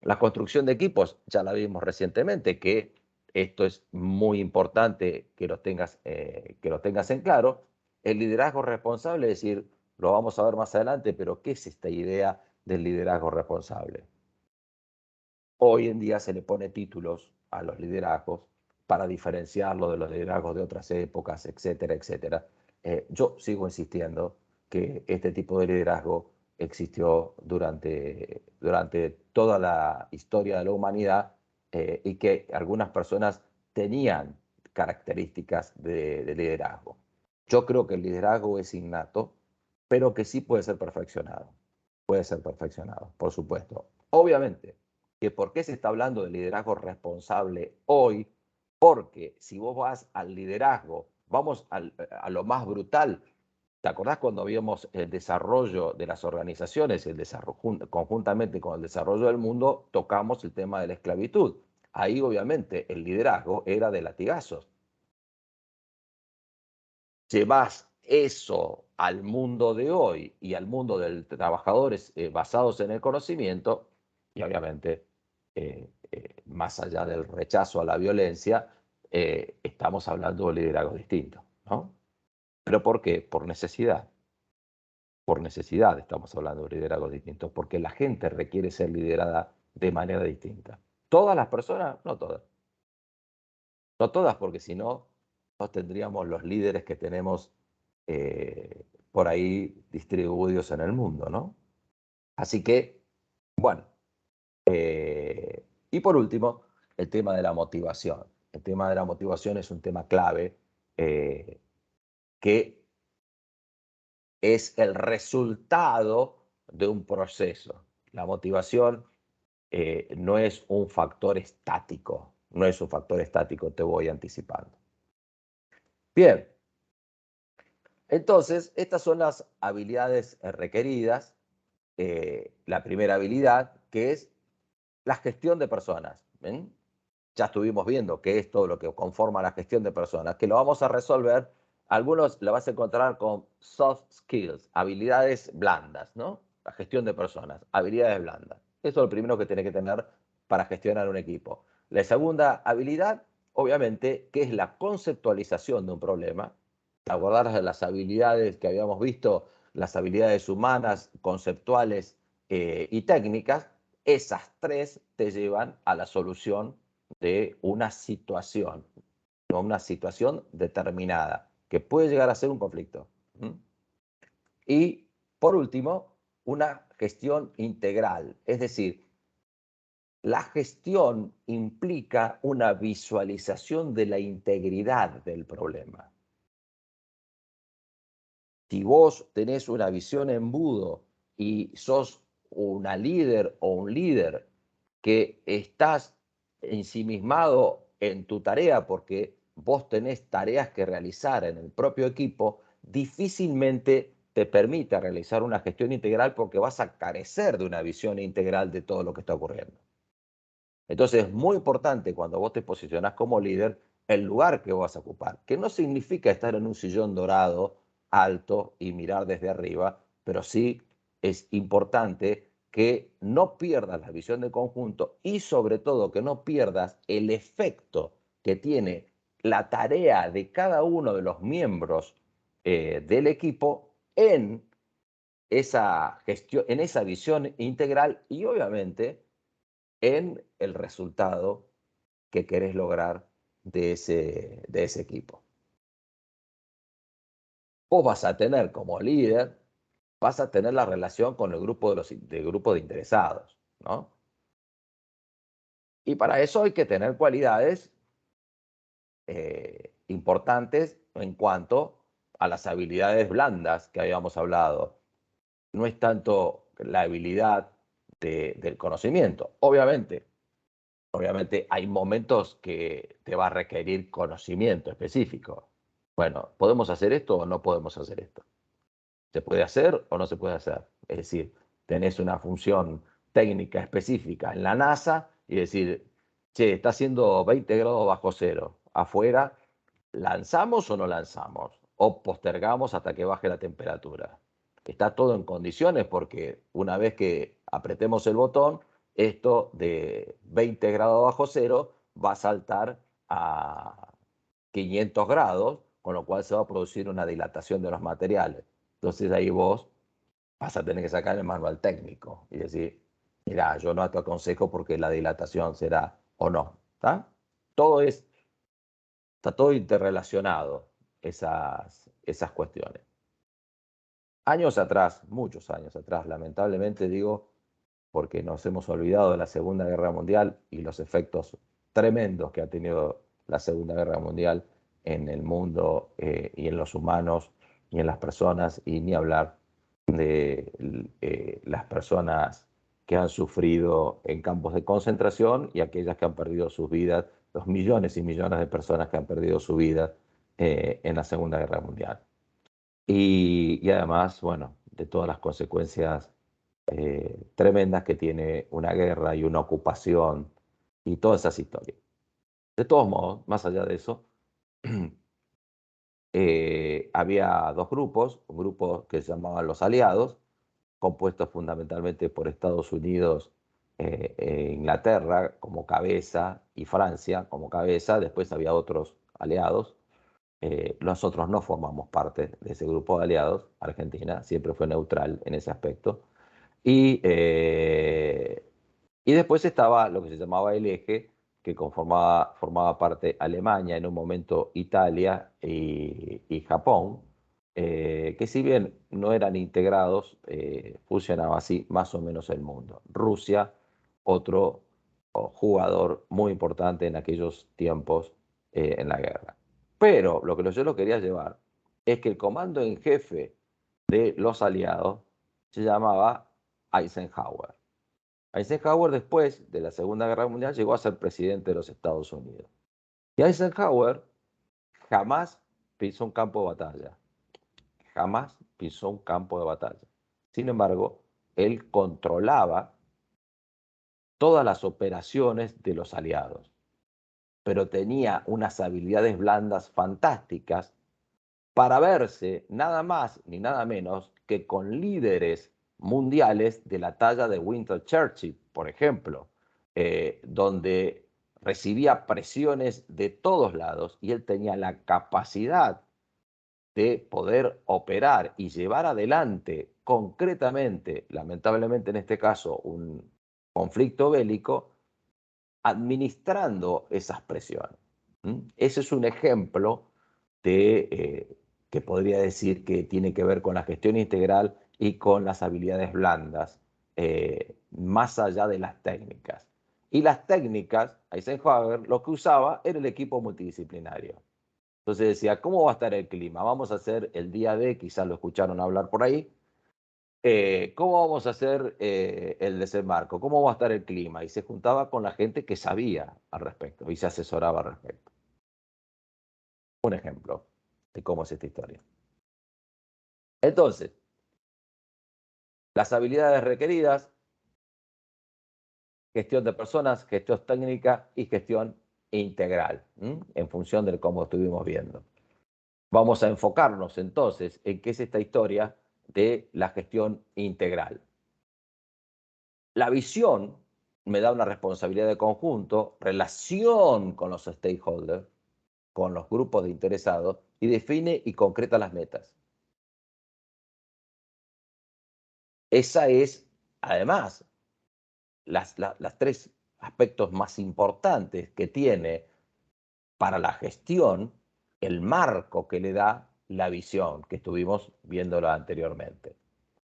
La construcción de equipos, ya la vimos recientemente, que esto es muy importante que lo tengas en claro. El liderazgo responsable, es decir, lo vamos a ver más adelante, pero ¿qué es esta idea del liderazgo responsable? Hoy en día se le pone títulos a los liderazgos para diferenciarlo de los liderazgos de otras épocas, etcétera, etcétera. Yo sigo insistiendo que este tipo de liderazgo existió durante toda la historia de la humanidad y que algunas personas tenían características de liderazgo. Yo creo que el liderazgo es innato, pero que sí puede ser perfeccionado. Puede ser perfeccionado, por supuesto. Obviamente, que por qué se está hablando de liderazgo responsable hoy, porque si vos vas al liderazgo, vamos a lo más brutal. ¿Te acordás cuando vimos el desarrollo de las organizaciones, conjuntamente con el desarrollo del mundo, tocamos el tema de la esclavitud? Ahí obviamente el liderazgo era de latigazos. Llevas eso al mundo de hoy y al mundo de trabajadores basados en el conocimiento, y obviamente, más allá del rechazo a la violencia, estamos hablando de liderazgos distintos, ¿no? ¿Pero por qué? Por necesidad. Por necesidad estamos hablando de liderazgos distintos, porque la gente requiere ser liderada de manera distinta. ¿Todas las personas? No todas. No todas, porque si no, no tendríamos los líderes que tenemos por ahí distribuidos en el mundo, ¿no? Así que, bueno, y por último, el tema de la motivación. El tema de la motivación es un tema clave que es el resultado de un proceso. La motivación no es un factor estático, no es un factor estático, te voy anticipando. Bien, entonces estas son las habilidades requeridas. La primera habilidad, que es la gestión de personas. ¿Ven? Ya estuvimos viendo qué es todo lo que conforma la gestión de personas, que lo vamos a resolver. Algunos lo vas a encontrar con soft skills, habilidades blandas, ¿no? La gestión de personas, habilidades blandas. Eso es lo primero que tiene que tener para gestionar un equipo. La segunda habilidad, obviamente, que es la conceptualización de un problema. ¿Te acordás de las habilidades que habíamos visto? Las habilidades humanas, conceptuales y técnicas. Esas tres te llevan a la solución de una situación determinada, que puede llegar a ser un conflicto. Y, por último, una gestión integral. Es decir, la gestión implica una visualización de la integridad del problema. Si vos tenés una visión embudo y sos una líder o un líder que estás ensimismado en tu tarea porque vos tenés tareas que realizar en el propio equipo, difícilmente te permite realizar una gestión integral porque vas a carecer de una visión integral de todo lo que está ocurriendo. Entonces es muy importante cuando vos te posicionás como líder el lugar que vas a ocupar, que no significa estar en un sillón dorado, alto y mirar desde arriba, pero sí es importante que no pierdas la visión de conjunto y sobre todo que no pierdas el efecto que tiene la tarea de cada uno de los miembros del equipo en esa gestión, en esa visión integral y obviamente en el resultado que querés lograr de ese equipo. Vos vas a tener como líder, vas a tener la relación con el grupo grupo de interesados, ¿no? Y para eso hay que tener cualidades importantes en cuanto a las habilidades blandas que habíamos hablado. No es tanto la habilidad del conocimiento. Obviamente hay momentos que te va a requerir conocimiento específico. Bueno, ¿podemos hacer esto o no podemos hacer esto? ¿Se puede hacer o no se puede hacer? Es decir, tenés una función técnica específica en la NASA y decir, che, está haciendo 20 grados bajo cero. Afuera, ¿lanzamos o no lanzamos? O postergamos hasta que baje la temperatura. Está todo en condiciones porque una vez que apretemos el botón, esto de 20 grados bajo cero va a saltar a 500 grados, con lo cual se va a producir una dilatación de los materiales. Entonces ahí vos vas a tener que sacar el manual técnico y decir, mira, yo no te aconsejo porque la dilatación será o no. ¿Está? Todo está todo interrelacionado, esas cuestiones. Años atrás, muchos años atrás, lamentablemente digo, porque nos hemos olvidado de la Segunda Guerra Mundial y los efectos tremendos que ha tenido la Segunda Guerra Mundial en el mundo y en los humanos y en las personas, y ni hablar de las personas que han sufrido en campos de concentración y aquellas que han perdido sus vidas, los millones y millones de personas que han perdido su vida en la Segunda Guerra Mundial. Y además, bueno, de todas las consecuencias tremendas que tiene una guerra y una ocupación y todas esas historias. De todos modos, más allá de eso, había dos grupos, un grupo que se llamaban los aliados, compuestos fundamentalmente por Estados Unidos e Inglaterra como cabeza y Francia como cabeza, después había otros aliados. Nosotros no formamos parte de ese grupo de aliados, Argentina siempre fue neutral en ese aspecto. Y después estaba lo que se llamaba el eje, que formaba parte Alemania, en un momento Italia y Japón, que si bien no eran integrados, funcionaba así más o menos el mundo. Rusia, otro jugador muy importante en aquellos tiempos en la guerra. Pero lo que yo lo quería llevar es que el comando en jefe de los aliados se llamaba Eisenhower. Eisenhower, después de la Segunda Guerra Mundial, llegó a ser presidente de los Estados Unidos. Y Eisenhower jamás pisó un campo de batalla. Jamás pisó un campo de batalla. Sin embargo, él controlaba todas las operaciones de los aliados, pero tenía unas habilidades blandas fantásticas para verse nada más ni nada menos que con líderes mundiales de la talla de Winston Churchill, por ejemplo, donde recibía presiones de todos lados y él tenía la capacidad de poder operar y llevar adelante concretamente, lamentablemente en este caso, un conflicto bélico, administrando esas presiones. Ese es un ejemplo que podría decir que tiene que ver con la gestión integral y con las habilidades blandas, más allá de las técnicas. Y las técnicas, Eisenhower lo que usaba era el equipo multidisciplinario. Entonces decía, ¿cómo va a estar el clima? Vamos a hacer el día D, quizás lo escucharon hablar por ahí. ¿Cómo vamos a hacer el desembarco? ¿Cómo va a estar el clima? Y se juntaba con la gente que sabía al respecto y se asesoraba al respecto. Un ejemplo de cómo es esta historia. Entonces, las habilidades requeridas, gestión de personas, gestión técnica y gestión integral, en función de cómo estuvimos viendo. Vamos a enfocarnos entonces en qué es esta historia de la gestión integral. La visión me da una responsabilidad de conjunto, relación con los stakeholders, con los grupos de interesados, y define y concreta las metas. Esa es, además, las tres aspectos más importantes que tiene para la gestión el marco que le da la visión, que estuvimos viéndola anteriormente.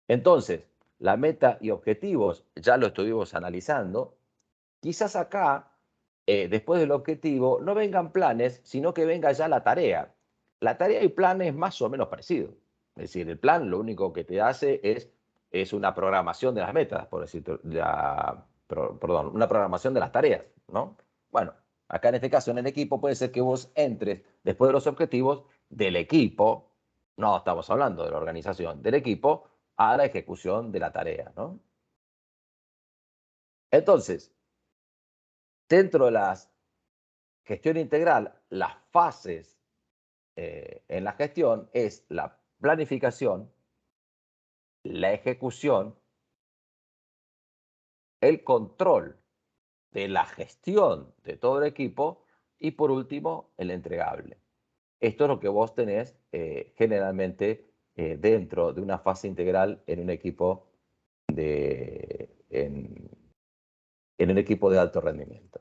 Entonces, la meta y objetivos ya lo estuvimos analizando. Quizás acá, después del objetivo, no vengan planes, sino que venga ya la tarea. La tarea y plan es más o menos parecido. Es decir, el plan lo único que te hace es una programación de las metas, por decir, perdón, una programación de las tareas, ¿no? Bueno, acá en este caso, en el equipo, puede ser que vos entres después de los objetivos del equipo, no estamos hablando de la organización, del equipo, a la ejecución de la tarea, ¿no? Entonces, dentro de la gestión integral, las fases en la gestión es la planificación, la ejecución, el control de la gestión de todo el equipo y por último el entregable. Esto es lo que vos tenés generalmente dentro de una fase integral en un equipo en un equipo de alto rendimiento.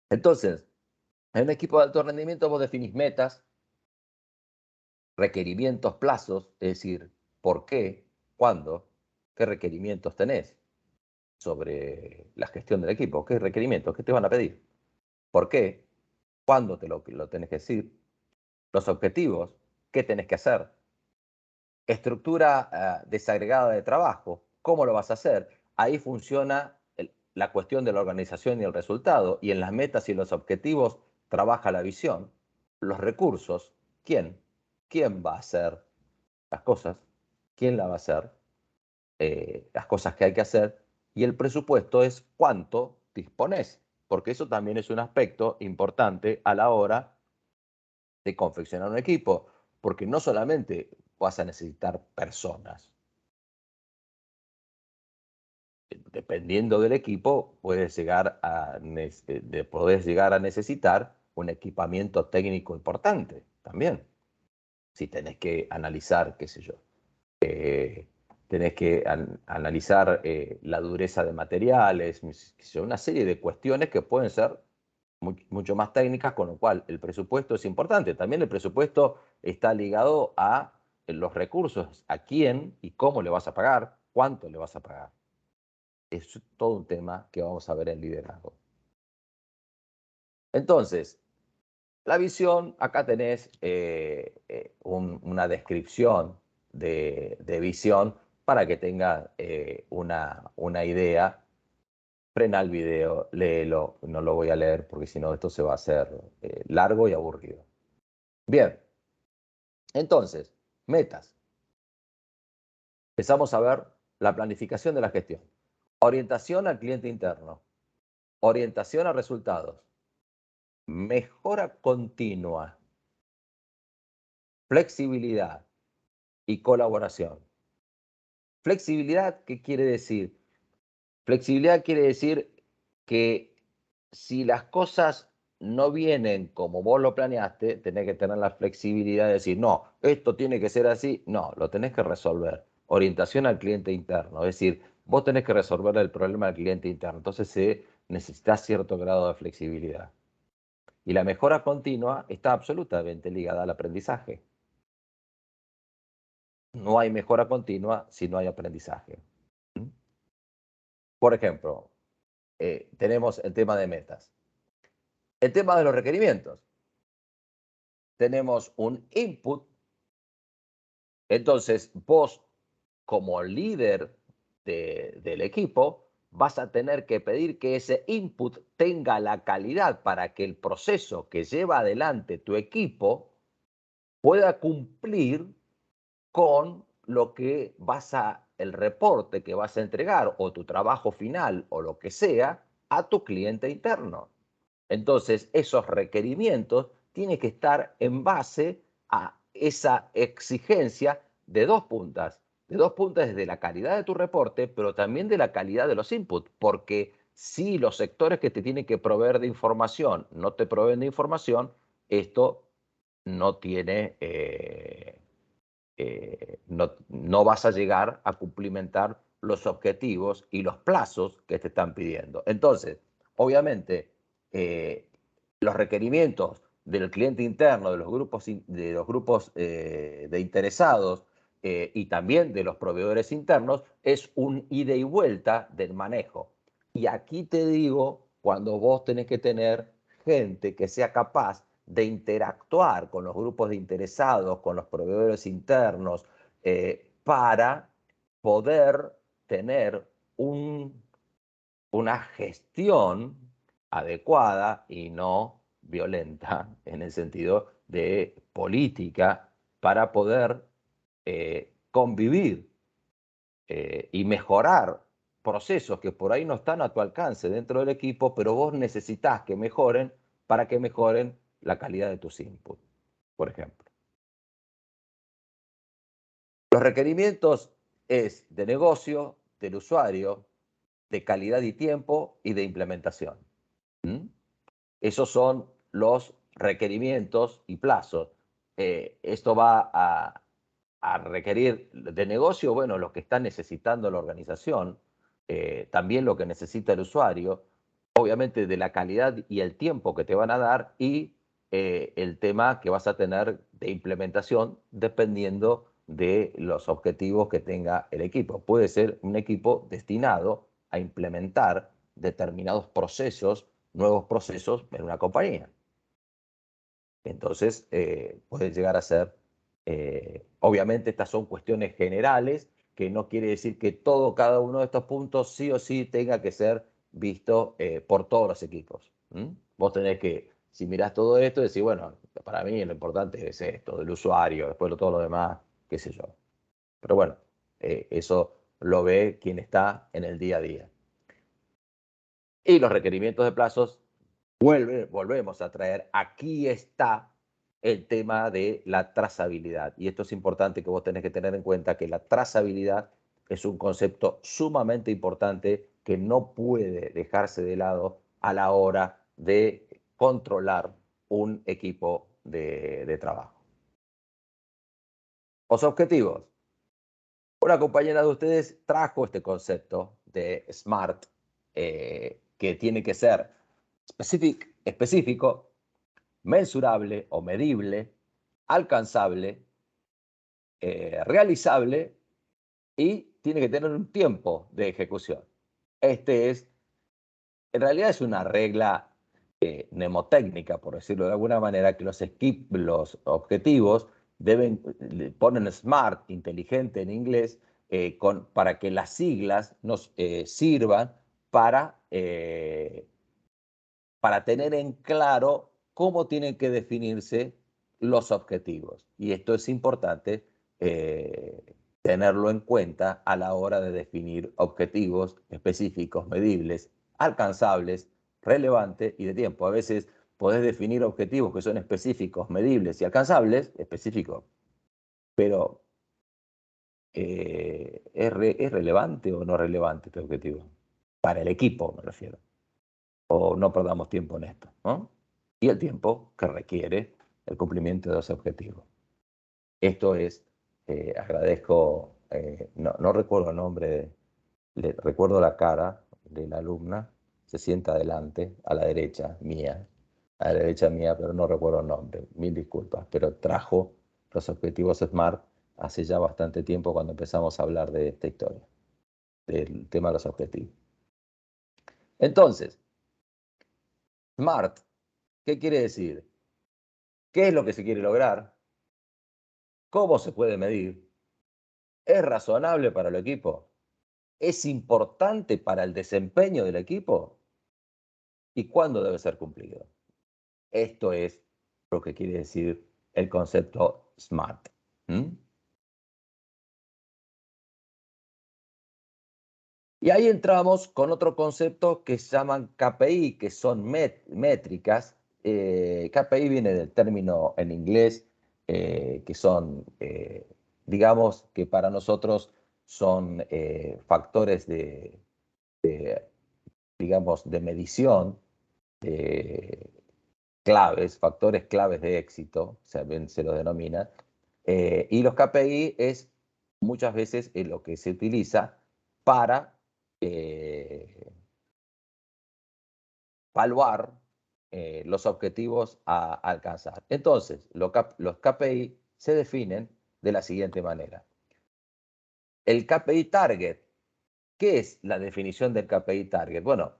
Entonces, en un equipo de alto rendimiento vos definís metas, requerimientos, plazos, es decir, por qué, cuándo, qué requerimientos tenés sobre la gestión del equipo, qué requerimientos, qué te van a pedir, por qué, cuándo te lo tenés que decir, los objetivos, qué tenés que hacer, estructura desagregada de trabajo, cómo lo vas a hacer. Ahí funciona la cuestión de la organización y el resultado, y en las metas y los objetivos trabaja la visión, los recursos, ¿quién? ¿Quién va a hacer las cosas? ¿Quién la va a hacer? Las cosas que hay que hacer. Y el presupuesto es cuánto dispones, porque eso también es un aspecto importante a la hora de confeccionar un equipo, porque no solamente vas a necesitar personas. Dependiendo del equipo, podés llegar a necesitar un equipamiento técnico importante también. Si tenés que analizar, qué sé yo, tenés que analizar la dureza de materiales, una serie de cuestiones que pueden ser mucho más técnicas, con lo cual el presupuesto es importante. También el presupuesto está ligado a los recursos, a quién y cómo le vas a pagar, cuánto le vas a pagar. Es todo un tema que vamos a ver en liderazgo. Entonces, La visión, acá tenés una descripción de visión para que tengas una idea. Frena el video, léelo, no lo voy a leer porque si no esto se va a hacer largo y aburrido. Bien, entonces, metas. Empezamos a ver la planificación de la gestión. Orientación al cliente interno. Orientación a resultados. Mejora continua. Flexibilidad y colaboración. Flexibilidad, ¿qué quiere decir? Flexibilidad quiere decir que si las cosas no vienen como vos lo planeaste, tenés que tener la flexibilidad de decir, no, esto tiene que ser así. No, lo tenés que resolver. Orientación al cliente interno, es decir, vos tenés que resolver el problema del cliente interno. Entonces se necesita cierto grado de flexibilidad. Y la mejora continua está absolutamente ligada al aprendizaje. No hay mejora continua si no hay aprendizaje. ¿Mm? Por ejemplo, tenemos el tema de metas. El tema de los requerimientos. Tenemos un input, entonces vos como líder del equipo vas a tener que pedir que ese input tenga la calidad para que el proceso que lleva adelante tu equipo pueda cumplir con lo que el reporte que vas a entregar o tu trabajo final o lo que sea a tu cliente interno. Entonces, esos requerimientos tienen que estar en base a esa exigencia de dos puntas desde la calidad de tu reporte, pero también de la calidad de los inputs, porque si los sectores que te tienen que proveer de información no te proveen de información, esto no tiene, no vas a llegar a cumplimentar los objetivos y los plazos que te están pidiendo. Entonces, obviamente, eh, los requerimientos del cliente interno, de los grupos de interesados y también de los proveedores internos, es un ida y vuelta del manejo. Y aquí te digo, cuando vos tenés que tener gente que sea capaz de interactuar con los grupos de interesados, con los proveedores internos, para poder tener una gestión adecuada y no violenta en el sentido de política para poder convivir y mejorar procesos que por ahí no están a tu alcance dentro del equipo, pero vos necesitas que mejoren para que mejoren la calidad de tus inputs, por ejemplo. Los requerimientos es de negocio, del usuario, de calidad y tiempo y de implementación. ¿Mm? Esos son los requerimientos y plazos. Esto va a requerir de negocio, bueno, lo que está necesitando la organización, también lo que necesita el usuario, obviamente de la calidad y el tiempo que te van a dar y el tema que vas a tener de implementación dependiendo de los objetivos que tenga el equipo. Puede ser un equipo destinado a implementar determinados procesos, nuevos procesos en una compañía. Entonces, puede llegar a ser, obviamente estas son cuestiones generales, que no quiere decir que cada uno de estos puntos sí o sí tenga que ser visto por todos los equipos. ¿Mm? Vos tenés que, si mirás todo esto, decir, bueno, para mí lo importante es esto, del usuario, después todo lo demás, qué sé yo. Pero bueno, eso lo ve quien está en el día a día. Y los requerimientos de plazos volvemos a traer, aquí está el tema de la trazabilidad. Y esto es importante que vos tenés que tener en cuenta que la trazabilidad es un concepto sumamente importante que no puede dejarse de lado a la hora de controlar un equipo de trabajo. Los objetivos. Una compañera de ustedes trajo este concepto de SMART, que tiene que ser específico, mensurable o medible, alcanzable, realizable y tiene que tener un tiempo de ejecución. Este es, en realidad es una regla mnemotécnica, por decirlo de alguna manera, que los objetivos ponen SMART, inteligente en inglés, para que las siglas nos sirvan para tener en claro cómo tienen que definirse los objetivos. Y esto es importante tenerlo en cuenta a la hora de definir objetivos específicos, medibles, alcanzables, relevantes y de tiempo. A veces podés definir objetivos que son específicos, medibles y alcanzables, específicos, pero ¿es relevante o no relevante este objetivo? Para el equipo me refiero. O no perdamos tiempo en esto, ¿no? Y el tiempo que requiere el cumplimiento de ese objetivo. Esto es, agradezco, no recuerdo el nombre, recuerdo la cara de la alumna, se sienta adelante, a la derecha mía, pero no recuerdo el nombre, mil disculpas, pero trajo los objetivos SMART hace ya bastante tiempo cuando empezamos a hablar de esta historia, del tema de los objetivos. Entonces, SMART, ¿qué quiere decir? ¿Qué es lo que se quiere lograr? ¿Cómo se puede medir? ¿Es razonable para el equipo? ¿Es importante para el desempeño del equipo? ¿Y cuándo debe ser cumplido? Esto es lo que quiere decir el concepto SMART. Y ahí entramos con otro concepto que se llaman KPI, que son métricas. KPI viene del término en inglés, que son, digamos, que para nosotros son factores digamos, de medición, claves, factores claves de éxito, se lo denomina. Y los KPI es muchas veces lo que se utiliza para evaluar los objetivos a alcanzar. Entonces, los KPI se definen de la siguiente manera. El KPI Target, ¿qué es la definición del KPI Target? Bueno,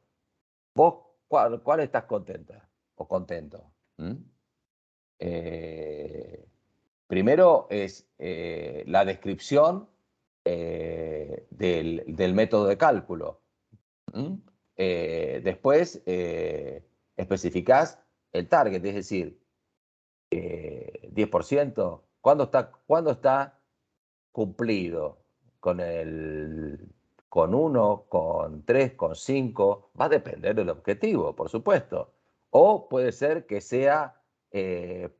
vos, ¿cuál estás contenta o contento? Primero es la descripción del método de cálculo. Después especificás el target, es decir, 10%. ¿Cuándo está cumplido? ¿Con 1, con 3, con 5? Va a depender del objetivo, por supuesto. O puede ser que sea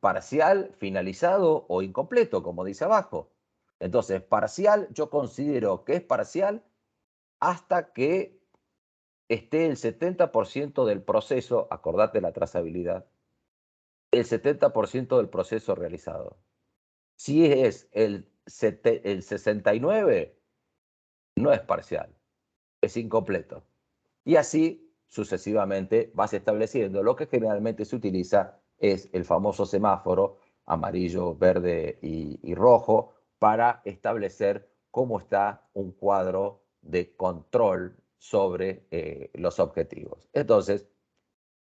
parcial, finalizado o incompleto, como dice abajo. Entonces, parcial, yo considero que es parcial hasta que esté el 70% del proceso, acordate la trazabilidad, el 70% del proceso realizado. Si es el 69, no es parcial, es incompleto. Y así sucesivamente vas estableciendo. Lo que generalmente se utiliza es el famoso semáforo amarillo, verde y rojo para establecer cómo está un cuadro de control sobre los objetivos. Entonces,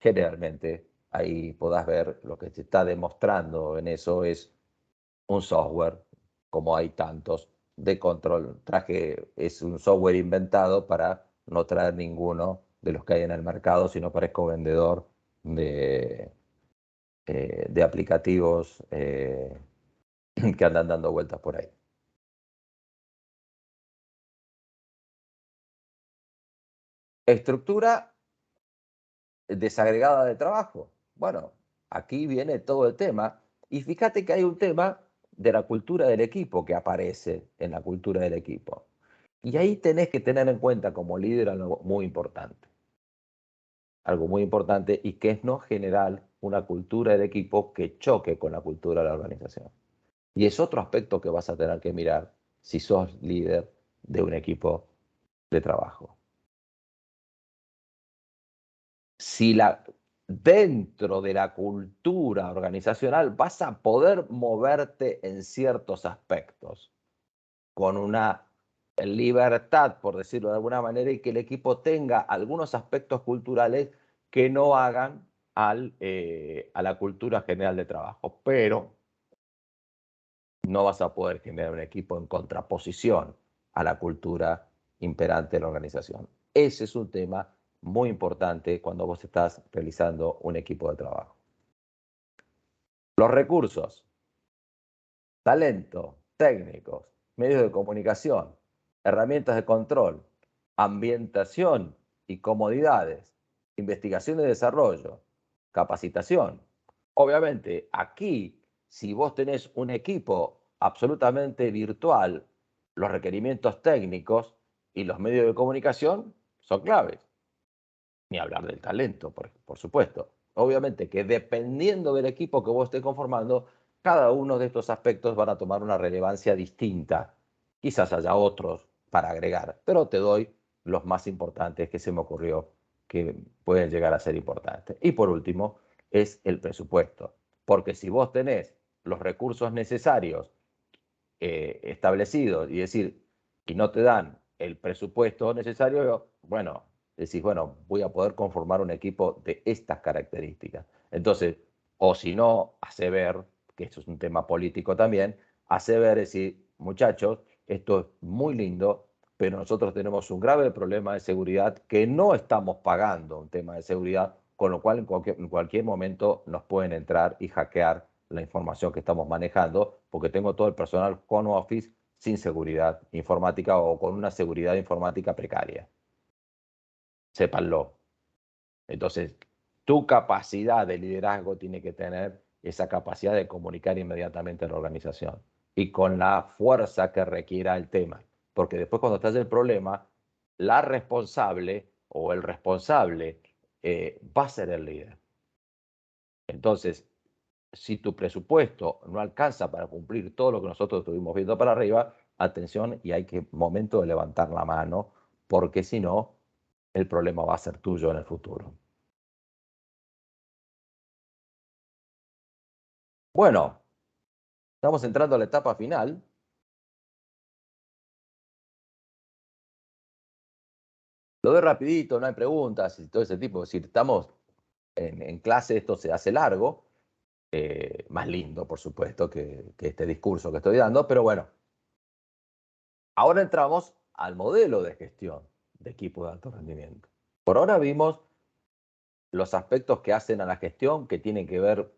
generalmente ahí podás ver lo que se está demostrando en eso es un software, como hay tantos, de control. Es un software inventado para no traer ninguno de los que hay en el mercado, sino parezco vendedor de aplicativos que andan dando vueltas por ahí. Estructura desagregada de trabajo. Bueno, aquí viene todo el tema. Y fíjate que hay un tema de la cultura del equipo que aparece en la cultura del equipo. Y ahí tenés que tener en cuenta como líder algo muy importante y que es no generar una cultura del equipo que choque con la cultura de la organización. Y es otro aspecto que vas a tener que mirar si sos líder de un equipo de trabajo. Si dentro de la cultura organizacional vas a poder moverte en ciertos aspectos con una libertad, por decirlo de alguna manera, y que el equipo tenga algunos aspectos culturales que no hagan a la cultura general de trabajo, pero no vas a poder generar un equipo en contraposición a la cultura imperante de la organización. Ese es un tema muy importante cuando vos estás realizando un equipo de trabajo. Los recursos, talento, técnicos, medios de comunicación, herramientas de control, ambientación y comodidades, investigación y desarrollo, capacitación. Obviamente, aquí, si vos tenés un equipo absolutamente virtual, los requerimientos técnicos y los medios de comunicación son claves. Ni hablar del talento, por supuesto. Obviamente que dependiendo del equipo que vos estés conformando, cada uno de estos aspectos van a tomar una relevancia distinta. Quizás haya otros para agregar, pero te doy los más importantes que se me ocurrió que pueden llegar a ser importantes. Y por último, es el presupuesto. Porque si vos tenés los recursos necesarios establecidos y no te dan el presupuesto necesario, bueno, decís, bueno, voy a poder conformar un equipo de estas características. Entonces, o si no, hace ver, que esto es un tema político también, hace ver, decir, muchachos, esto es muy lindo, pero nosotros tenemos un grave problema de seguridad que no estamos pagando un tema de seguridad, con lo cual en cualquier momento nos pueden entrar y hackear la información que estamos manejando, porque tengo todo el personal home office sin seguridad informática o con una seguridad informática precaria. Sépanlo. Entonces, tu capacidad de liderazgo tiene que tener esa capacidad de comunicar inmediatamente a la organización y con la fuerza que requiera el tema. Porque después cuando estás el problema, la responsable o el responsable va a ser el líder. Entonces, si tu presupuesto no alcanza para cumplir todo lo que nosotros estuvimos viendo para arriba, atención y hay que momento de levantar la mano, porque si no, el problema va a ser tuyo en el futuro. Bueno, estamos entrando a la etapa final. Lo doy rapidito, no hay preguntas y todo ese tipo. Si estamos en clase, esto se hace largo, más lindo, por supuesto, que este discurso que estoy dando, pero bueno, ahora entramos al modelo de gestión de equipos de alto rendimiento. Por ahora vimos los aspectos que hacen a la gestión, que tienen que ver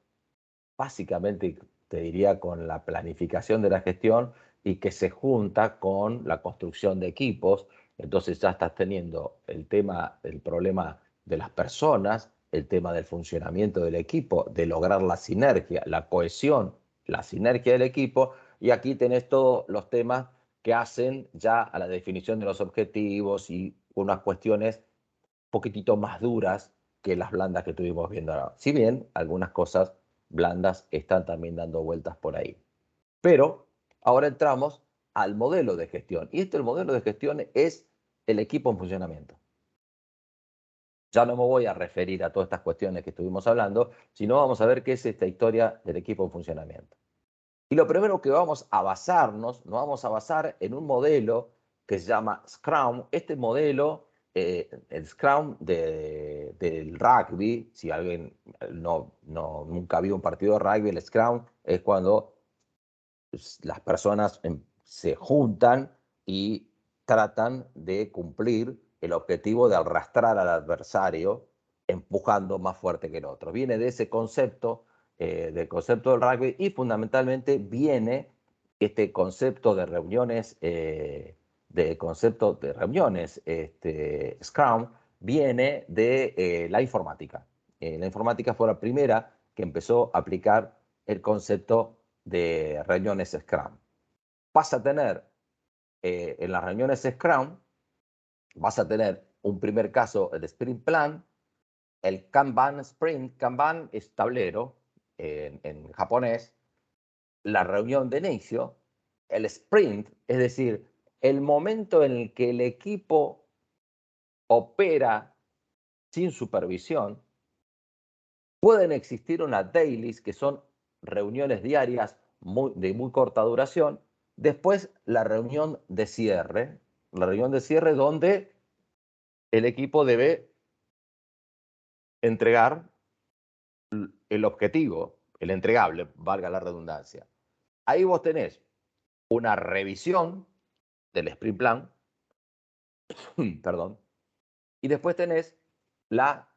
básicamente, te diría, con la planificación de la gestión y que se junta con la construcción de equipos. Entonces ya estás teniendo el tema, el problema de las personas, el tema del funcionamiento del equipo, de lograr la sinergia, la cohesión, la sinergia del equipo, y aquí tenés todos los temas que hacen ya a la definición de los objetivos y unas cuestiones poquitito más duras que las blandas que estuvimos viendo ahora. Si bien algunas cosas blandas están también dando vueltas por ahí. Pero ahora entramos al modelo de gestión. Y el modelo de gestión es el equipo en funcionamiento. Ya no me voy a referir a todas estas cuestiones que estuvimos hablando, sino vamos a ver qué es esta historia del equipo en funcionamiento. Y lo primero que vamos a basarnos, nos vamos a basar en un modelo que se llama Scrum. Este modelo, el Scrum del rugby, si alguien nunca vio un partido de rugby, el Scrum es cuando las personas se juntan y tratan de cumplir el objetivo de arrastrar al adversario empujando más fuerte que el otro. Viene de ese concepto, del concepto del rugby, y fundamentalmente viene este concepto de reuniones, Scrum, viene de la informática. La informática fue la primera que empezó a aplicar el concepto de reuniones Scrum. Vas a tener en las reuniones Scrum, vas a tener un primer caso, el Sprint Plan, el Kanban Sprint. Kanban es tablero en japonés, la reunión de inicio, el Sprint, es decir, el momento en el que el equipo opera sin supervisión. Pueden existir unas dailies, que son reuniones diarias de muy corta duración. Después, la reunión de cierre. La reunión de cierre donde el equipo debe entregar el objetivo, el entregable, valga la redundancia. Ahí vos tenés una revisión del sprint plan, perdón, y después tenés la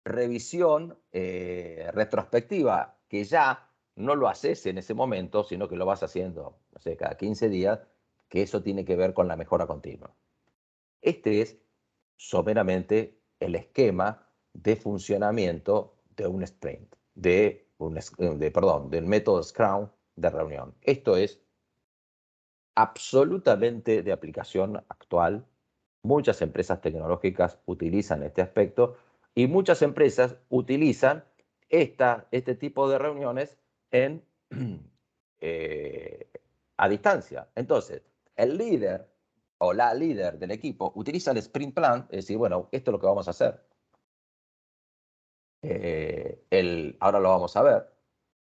revisión retrospectiva, que ya no lo haces en ese momento, sino que lo vas haciendo, no sé, cada 15 días, que eso tiene que ver con la mejora continua. Este es someramente el esquema de funcionamiento de un sprint, del método Scrum de reunión. Esto es absolutamente de aplicación actual. Muchas empresas tecnológicas utilizan este aspecto y muchas empresas utilizan este tipo de reuniones en, a distancia. Entonces, el líder o la líder del equipo utiliza el sprint plan, es decir, bueno, esto es lo que vamos a hacer. Ahora lo vamos a ver.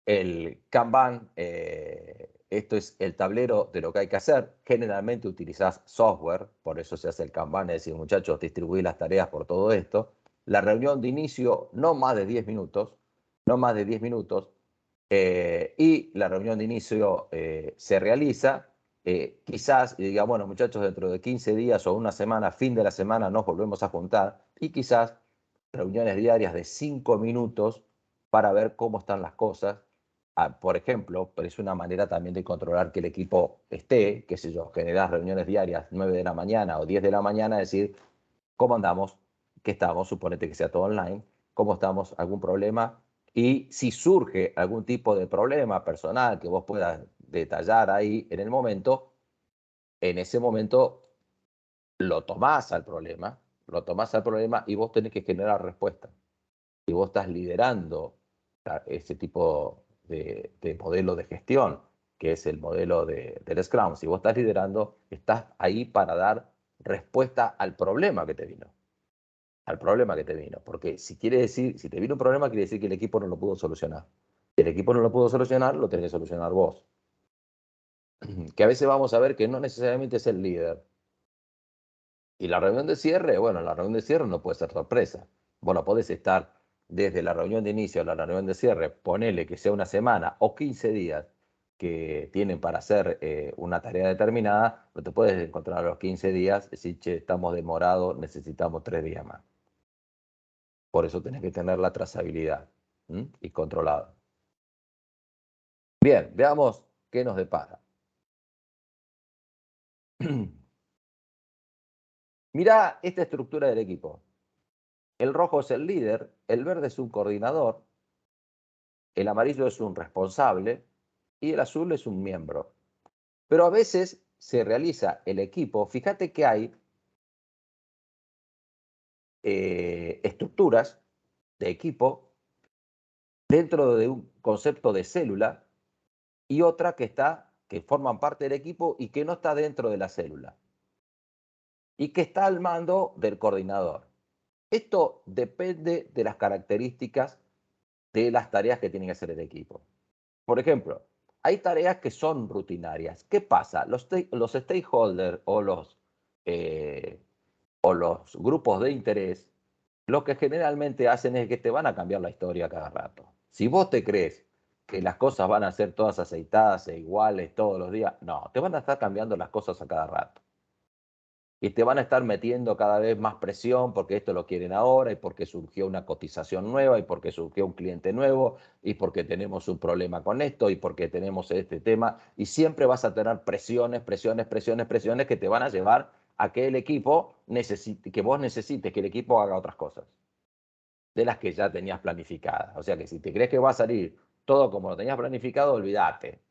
El Kanban, esto es el tablero de lo que hay que hacer. Generalmente utilizás software, por eso se hace el Kanban, es decir, muchachos, distribuir las tareas por todo esto. La reunión de inicio, no más de 10 minutos, no más de 10 minutos, y la reunión de inicio se realiza. Quizás, y diga, bueno, muchachos, dentro de 15 días o una semana, fin de la semana, nos volvemos a juntar, y quizás reuniones diarias de 5 minutos para ver cómo están las cosas. Por ejemplo, pero es una manera también de controlar que el equipo esté, qué sé yo, generar reuniones diarias 9 de la mañana o 10 de la mañana, decir, ¿cómo andamos? ¿Qué estamos? Suponete que sea todo online. ¿Cómo estamos? ¿Algún problema? Y si surge algún tipo de problema personal que vos puedas detallar ahí en ese momento lo tomás al problema y vos tenés que generar respuesta. Y vos estás liderando ese tipo de modelo de gestión, que es el modelo del Scrum. Si vos estás liderando, estás ahí para dar respuesta al problema que te vino. Al problema que te vino. Porque si te vino un problema, quiere decir que el equipo no lo pudo solucionar. Si el equipo no lo pudo solucionar, lo tenés que solucionar vos. Que a veces vamos a ver que no necesariamente es el líder. Y la reunión de cierre, bueno, la reunión de cierre no puede ser sorpresa. Bueno, podés estar desde la reunión de inicio a la reunión de cierre, ponele que sea una semana o 15 días que tienen para hacer una tarea determinada, pero te puedes encontrar a los 15 días, decir, che, estamos demorados, necesitamos 3 días más. Por eso tenés que tener la trazabilidad y controlado. Bien, veamos qué nos depara. Mirá esta estructura del equipo. El rojo es el líder, el verde es un coordinador, el amarillo es un responsable y el azul es un miembro. Pero a veces se realiza el equipo, fíjate que hay estructuras de equipo dentro de un concepto de célula y otra que forman parte del equipo y que no está dentro de la célula y que está al mando del coordinador. Esto depende de las características de las tareas que tiene que hacer el equipo. Por ejemplo, hay tareas que son rutinarias. ¿Qué pasa? Los stakeholders eh, o los grupos de interés, lo que generalmente hacen es que te van a cambiar la historia cada rato. Si vos te crees que las cosas van a ser todas aceitadas e iguales todos los días, no, te van a estar cambiando las cosas a cada rato. Y te van a estar metiendo cada vez más presión porque esto lo quieren ahora y porque surgió una cotización nueva y porque surgió un cliente nuevo y porque tenemos un problema con esto y porque tenemos este tema. Y siempre vas a tener presiones que te van a llevar a que el equipo que vos necesites que el equipo haga otras cosas de las que ya tenías planificadas. O sea que si te crees que va a salir todo como lo tenías planificado, olvídate.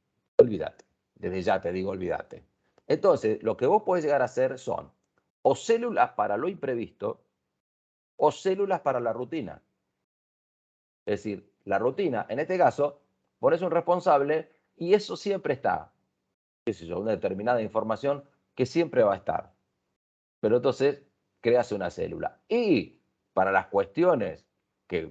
Desde ya te digo, olvídate. Entonces, lo que vos podés llegar a hacer son o células para lo imprevisto o células para la rutina. Es decir, la rutina, en este caso, pones un responsable y eso siempre está. Qué sé yo, una determinada información que siempre va a estar. Pero entonces creas una célula. Y para las cuestiones que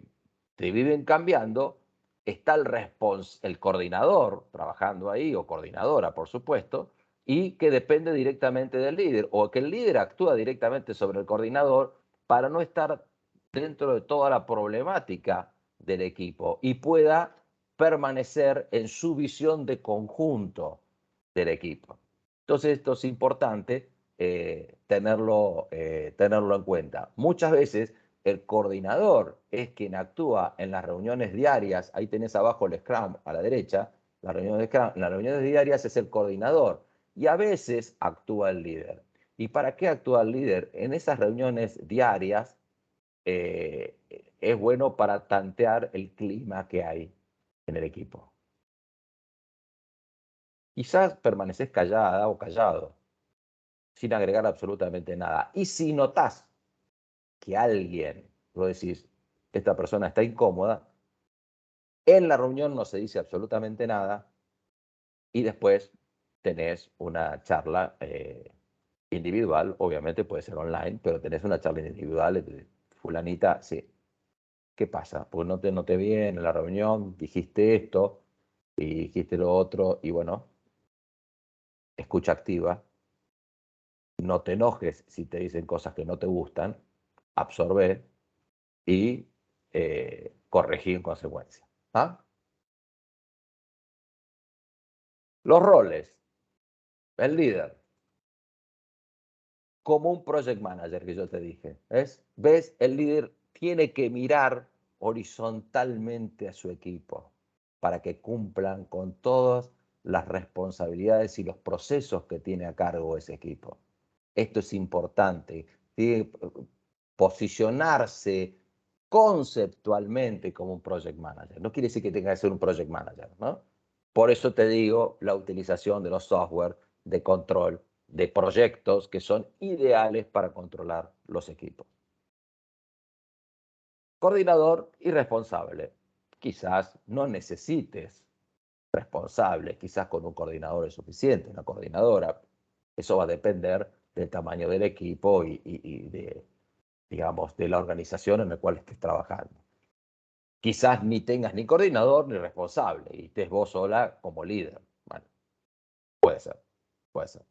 te viven cambiando, está el coordinador trabajando ahí, o coordinadora, por supuesto, y que depende directamente del líder, o que el líder actúa directamente sobre el coordinador para no estar dentro de toda la problemática del equipo y pueda permanecer en su visión de conjunto del equipo. Entonces esto es importante tenerlo en cuenta. Muchas veces el coordinador es quien actúa en las reuniones diarias. Ahí tenés abajo el Scrum a la derecha. En las reuniones diarias es el coordinador y a veces actúa el líder. ¿Y para qué actúa el líder? En esas reuniones diarias es bueno para tantear el clima que hay en el equipo. Quizás permaneces callada o callado, sin agregar absolutamente nada. Y si notás que alguien, vos decís, esta persona está incómoda, en la reunión no se dice absolutamente nada y después tenés una charla individual, obviamente puede ser online, pero tenés una charla individual, fulanita, sí, ¿qué pasa? Pues no te noté bien en la reunión, dijiste esto y dijiste lo otro y bueno, escucha activa, no te enojes si te dicen cosas que no te gustan, absorbe y corregí en consecuencia. ¿Ah? Los roles, el líder, como un project manager que yo te dije, ¿ves? El líder tiene que mirar horizontalmente a su equipo para que cumplan con todas las responsabilidades y los procesos que tiene a cargo ese equipo. Esto es importante. Tiene que posicionarse conceptualmente como un project manager. No quiere decir que tenga que ser un project manager, ¿no? Por eso te digo la utilización de los software de control de proyectos que son ideales para controlar los equipos. Coordinador y responsable. Quizás no necesites responsable, quizás con un coordinador es suficiente, una coordinadora. Eso va a depender del tamaño del equipo y de, digamos, de la organización en la cual estés trabajando. Quizás ni tengas ni coordinador ni responsable y estés vos sola como líder. Bueno, puede ser, puede ser.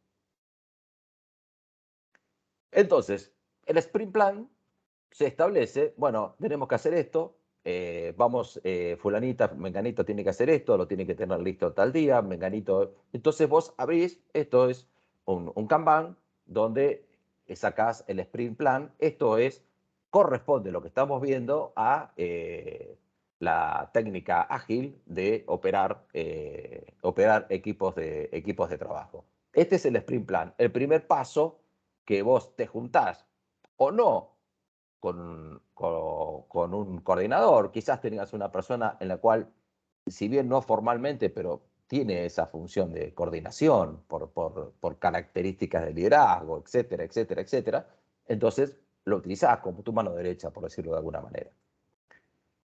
Entonces, el sprint plan se establece, bueno, tenemos que hacer esto, fulanita, menganito tiene que hacer esto, lo tiene que tener listo tal día, menganito. Entonces vos abrís, esto es un Kanban donde sacás el sprint plan, esto es, corresponde lo que estamos viendo a la técnica ágil de operar equipos de trabajo. Este es el sprint plan. El primer paso que vos te juntás o no con un coordinador, quizás tengas una persona en la cual, si bien no formalmente, pero tiene esa función de coordinación por características de liderazgo, etcétera, etcétera, etcétera, entonces lo utilizás como tu mano derecha, por decirlo de alguna manera.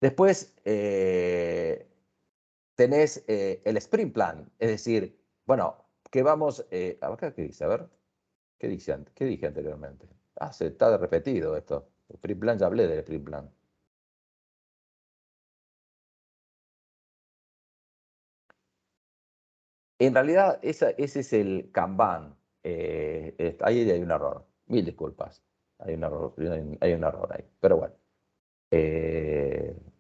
Después tenés el sprint plan, es decir, bueno, que vamos, acá qué dice, a ver, ¿qué dije anteriormente? Ah, se está repetido esto. El sprint plan, ya hablé del sprint plan. En realidad, ese es el Kanban. Ahí hay un error. Mil disculpas. Hay un error ahí. Pero bueno,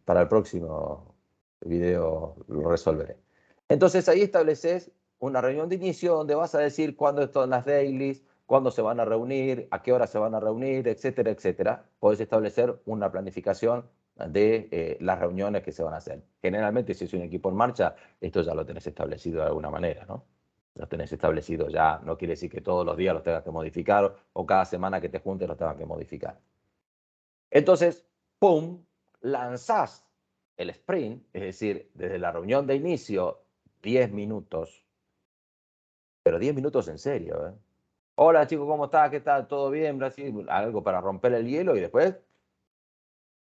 para el próximo video lo resolveré. Entonces ahí estableces una reunión de inicio donde vas a decir cuándo están las dailies, cuándo se van a reunir, a qué hora se van a reunir, etcétera, etcétera. Podés establecer una planificación de las reuniones que se van a hacer. Generalmente, si es un equipo en marcha, esto ya lo tenés establecido de alguna manera, ¿no? Lo tenés establecido ya, no quiere decir que todos los días los tengas que modificar o cada semana que te juntes los tengas que modificar. Entonces, ¡pum!, lanzás el sprint, es decir, desde la reunión de inicio, 10 minutos, pero 10 minutos en serio, ¿eh? Hola chicos, ¿cómo está? ¿Qué tal? ¿Todo bien? Brasil, algo para romper el hielo y después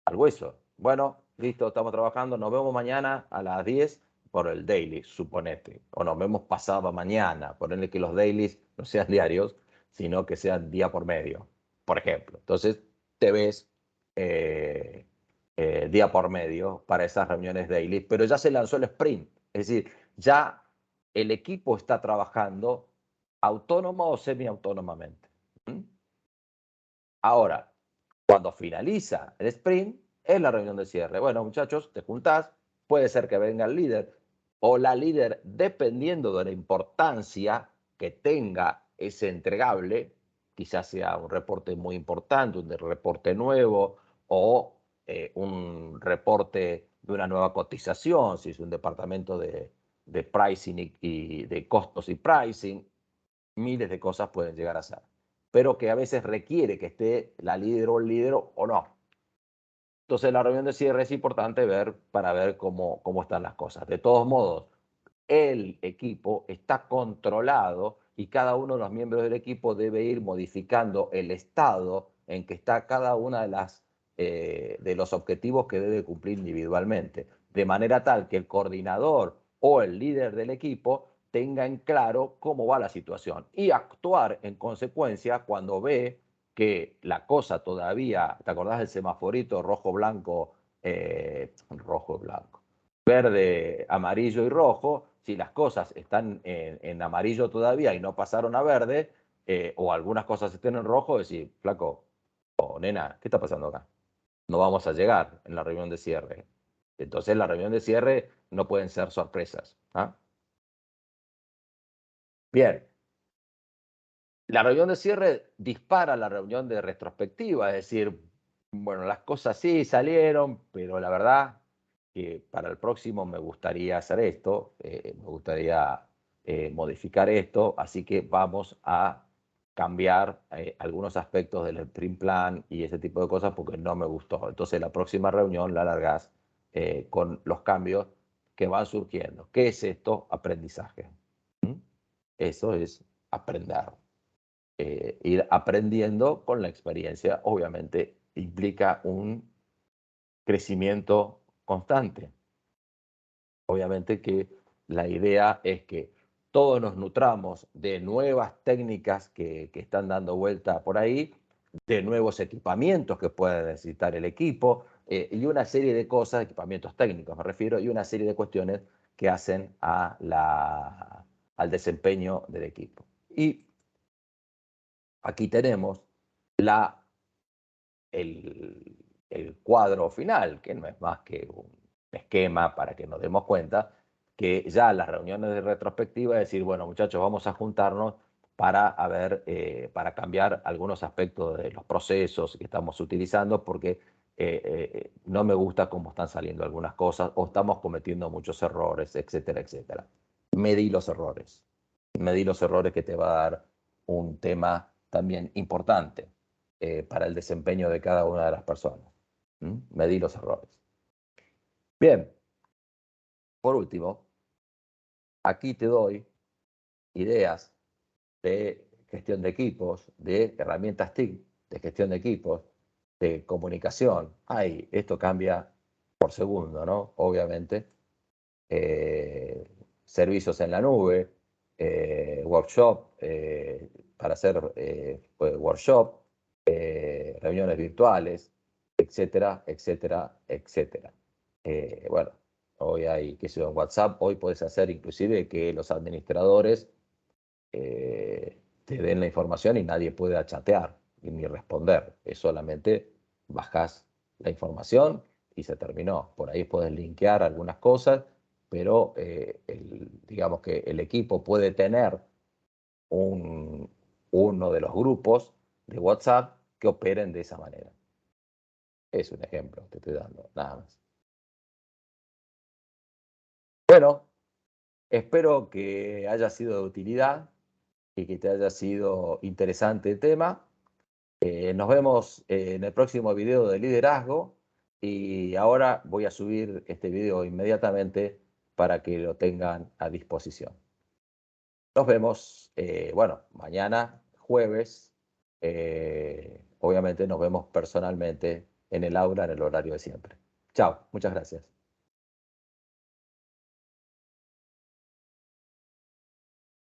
al hueso. Bueno, listo, estamos trabajando, nos vemos mañana a las 10 por el daily, suponete. O nos vemos pasado mañana, ponerle que los dailies no sean diarios, sino que sean día por medio, por ejemplo. Entonces, te ves eh, día por medio para esas reuniones daily, pero ya se lanzó el sprint. Es decir, ya el equipo está trabajando autónomo o semiautónomamente. ¿Mm? Ahora, cuando finaliza el sprint, Es la reunión de cierre. Bueno, muchachos, te juntás, puede ser que venga el líder o la líder, dependiendo de la importancia que tenga ese entregable, quizás sea un reporte muy importante, un reporte nuevo o un reporte de una nueva cotización, si es un departamento de pricing y de costos y pricing, miles de cosas pueden llegar a ser, pero que a veces requiere que esté la líder o el líder o no. Entonces la reunión de cierre es importante ver para ver cómo están las cosas. De todos modos, el equipo está controlado y cada uno de los miembros del equipo debe ir modificando el estado en que está cada una de los objetivos que debe cumplir individualmente, de manera tal que el coordinador o el líder del equipo tenga en claro cómo va la situación y actuar en consecuencia cuando ve que la cosa todavía, ¿te acordás del semaforito rojo, blanco, rojo, blanco? Verde, amarillo y rojo, si las cosas están en amarillo todavía y no pasaron a verde, o algunas cosas estén en rojo, decir, flaco o nena, ¿qué está pasando acá? No vamos a llegar en la reunión de cierre. Entonces, la reunión de cierre no pueden ser sorpresas. ¿Ah? Bien, la reunión de cierre dispara la reunión de retrospectiva, es decir, bueno, las cosas sí salieron, pero la verdad que para el próximo me gustaría hacer esto, me gustaría modificar esto, así que vamos a cambiar algunos aspectos del sprint plan y ese tipo de cosas porque no me gustó. Entonces la próxima reunión la alargás con los cambios que van surgiendo. ¿Qué es esto? Aprendizaje. ¿Mm? Eso es aprender. Ir aprendiendo con la experiencia, obviamente, implica un crecimiento constante. Obviamente que la idea es que todos nos nutramos de nuevas técnicas que están dando vuelta por ahí, de nuevos equipamientos que pueda necesitar el equipo y una serie de cosas, equipamientos técnicos me refiero, y una serie de cuestiones que hacen al desempeño del equipo. Y aquí tenemos la el cuadro final, que no es más que un esquema para que nos demos cuenta que ya las reuniones de retrospectiva es decir, bueno, muchachos, vamos a juntarnos para cambiar algunos aspectos de los procesos que estamos utilizando porque no me gusta cómo están saliendo algunas cosas o estamos cometiendo muchos errores, etcétera, etcétera. Medí los errores. Medí los errores que te va a dar un tema también importante para el desempeño de cada una de las personas. Medir los errores. Bien, por último, aquí te doy ideas de gestión de equipos, de herramientas TIC, de gestión de equipos, de comunicación. Esto cambia por segundo, ¿no? Obviamente. Servicios en la nube, workshop para hacer workshop, reuniones virtuales, etcétera, etcétera, etcétera. Bueno, hoy hay, qué sé yo, en WhatsApp, hoy puedes hacer inclusive que los administradores te den la información y nadie pueda chatear ni responder. Es solamente bajas la información y se terminó. Por ahí puedes linkear algunas cosas, pero digamos que el equipo puede tener uno de los grupos de WhatsApp que operen de esa manera. Es un ejemplo, te estoy dando, nada más. Bueno, espero que haya sido de utilidad y que te haya sido interesante el tema. Nos vemos en el próximo video de liderazgo y ahora voy a subir este video inmediatamente para que lo tengan a disposición. Nos vemos, bueno, mañana, jueves. Obviamente nos vemos personalmente en el aula en el horario de siempre. Chao, muchas gracias.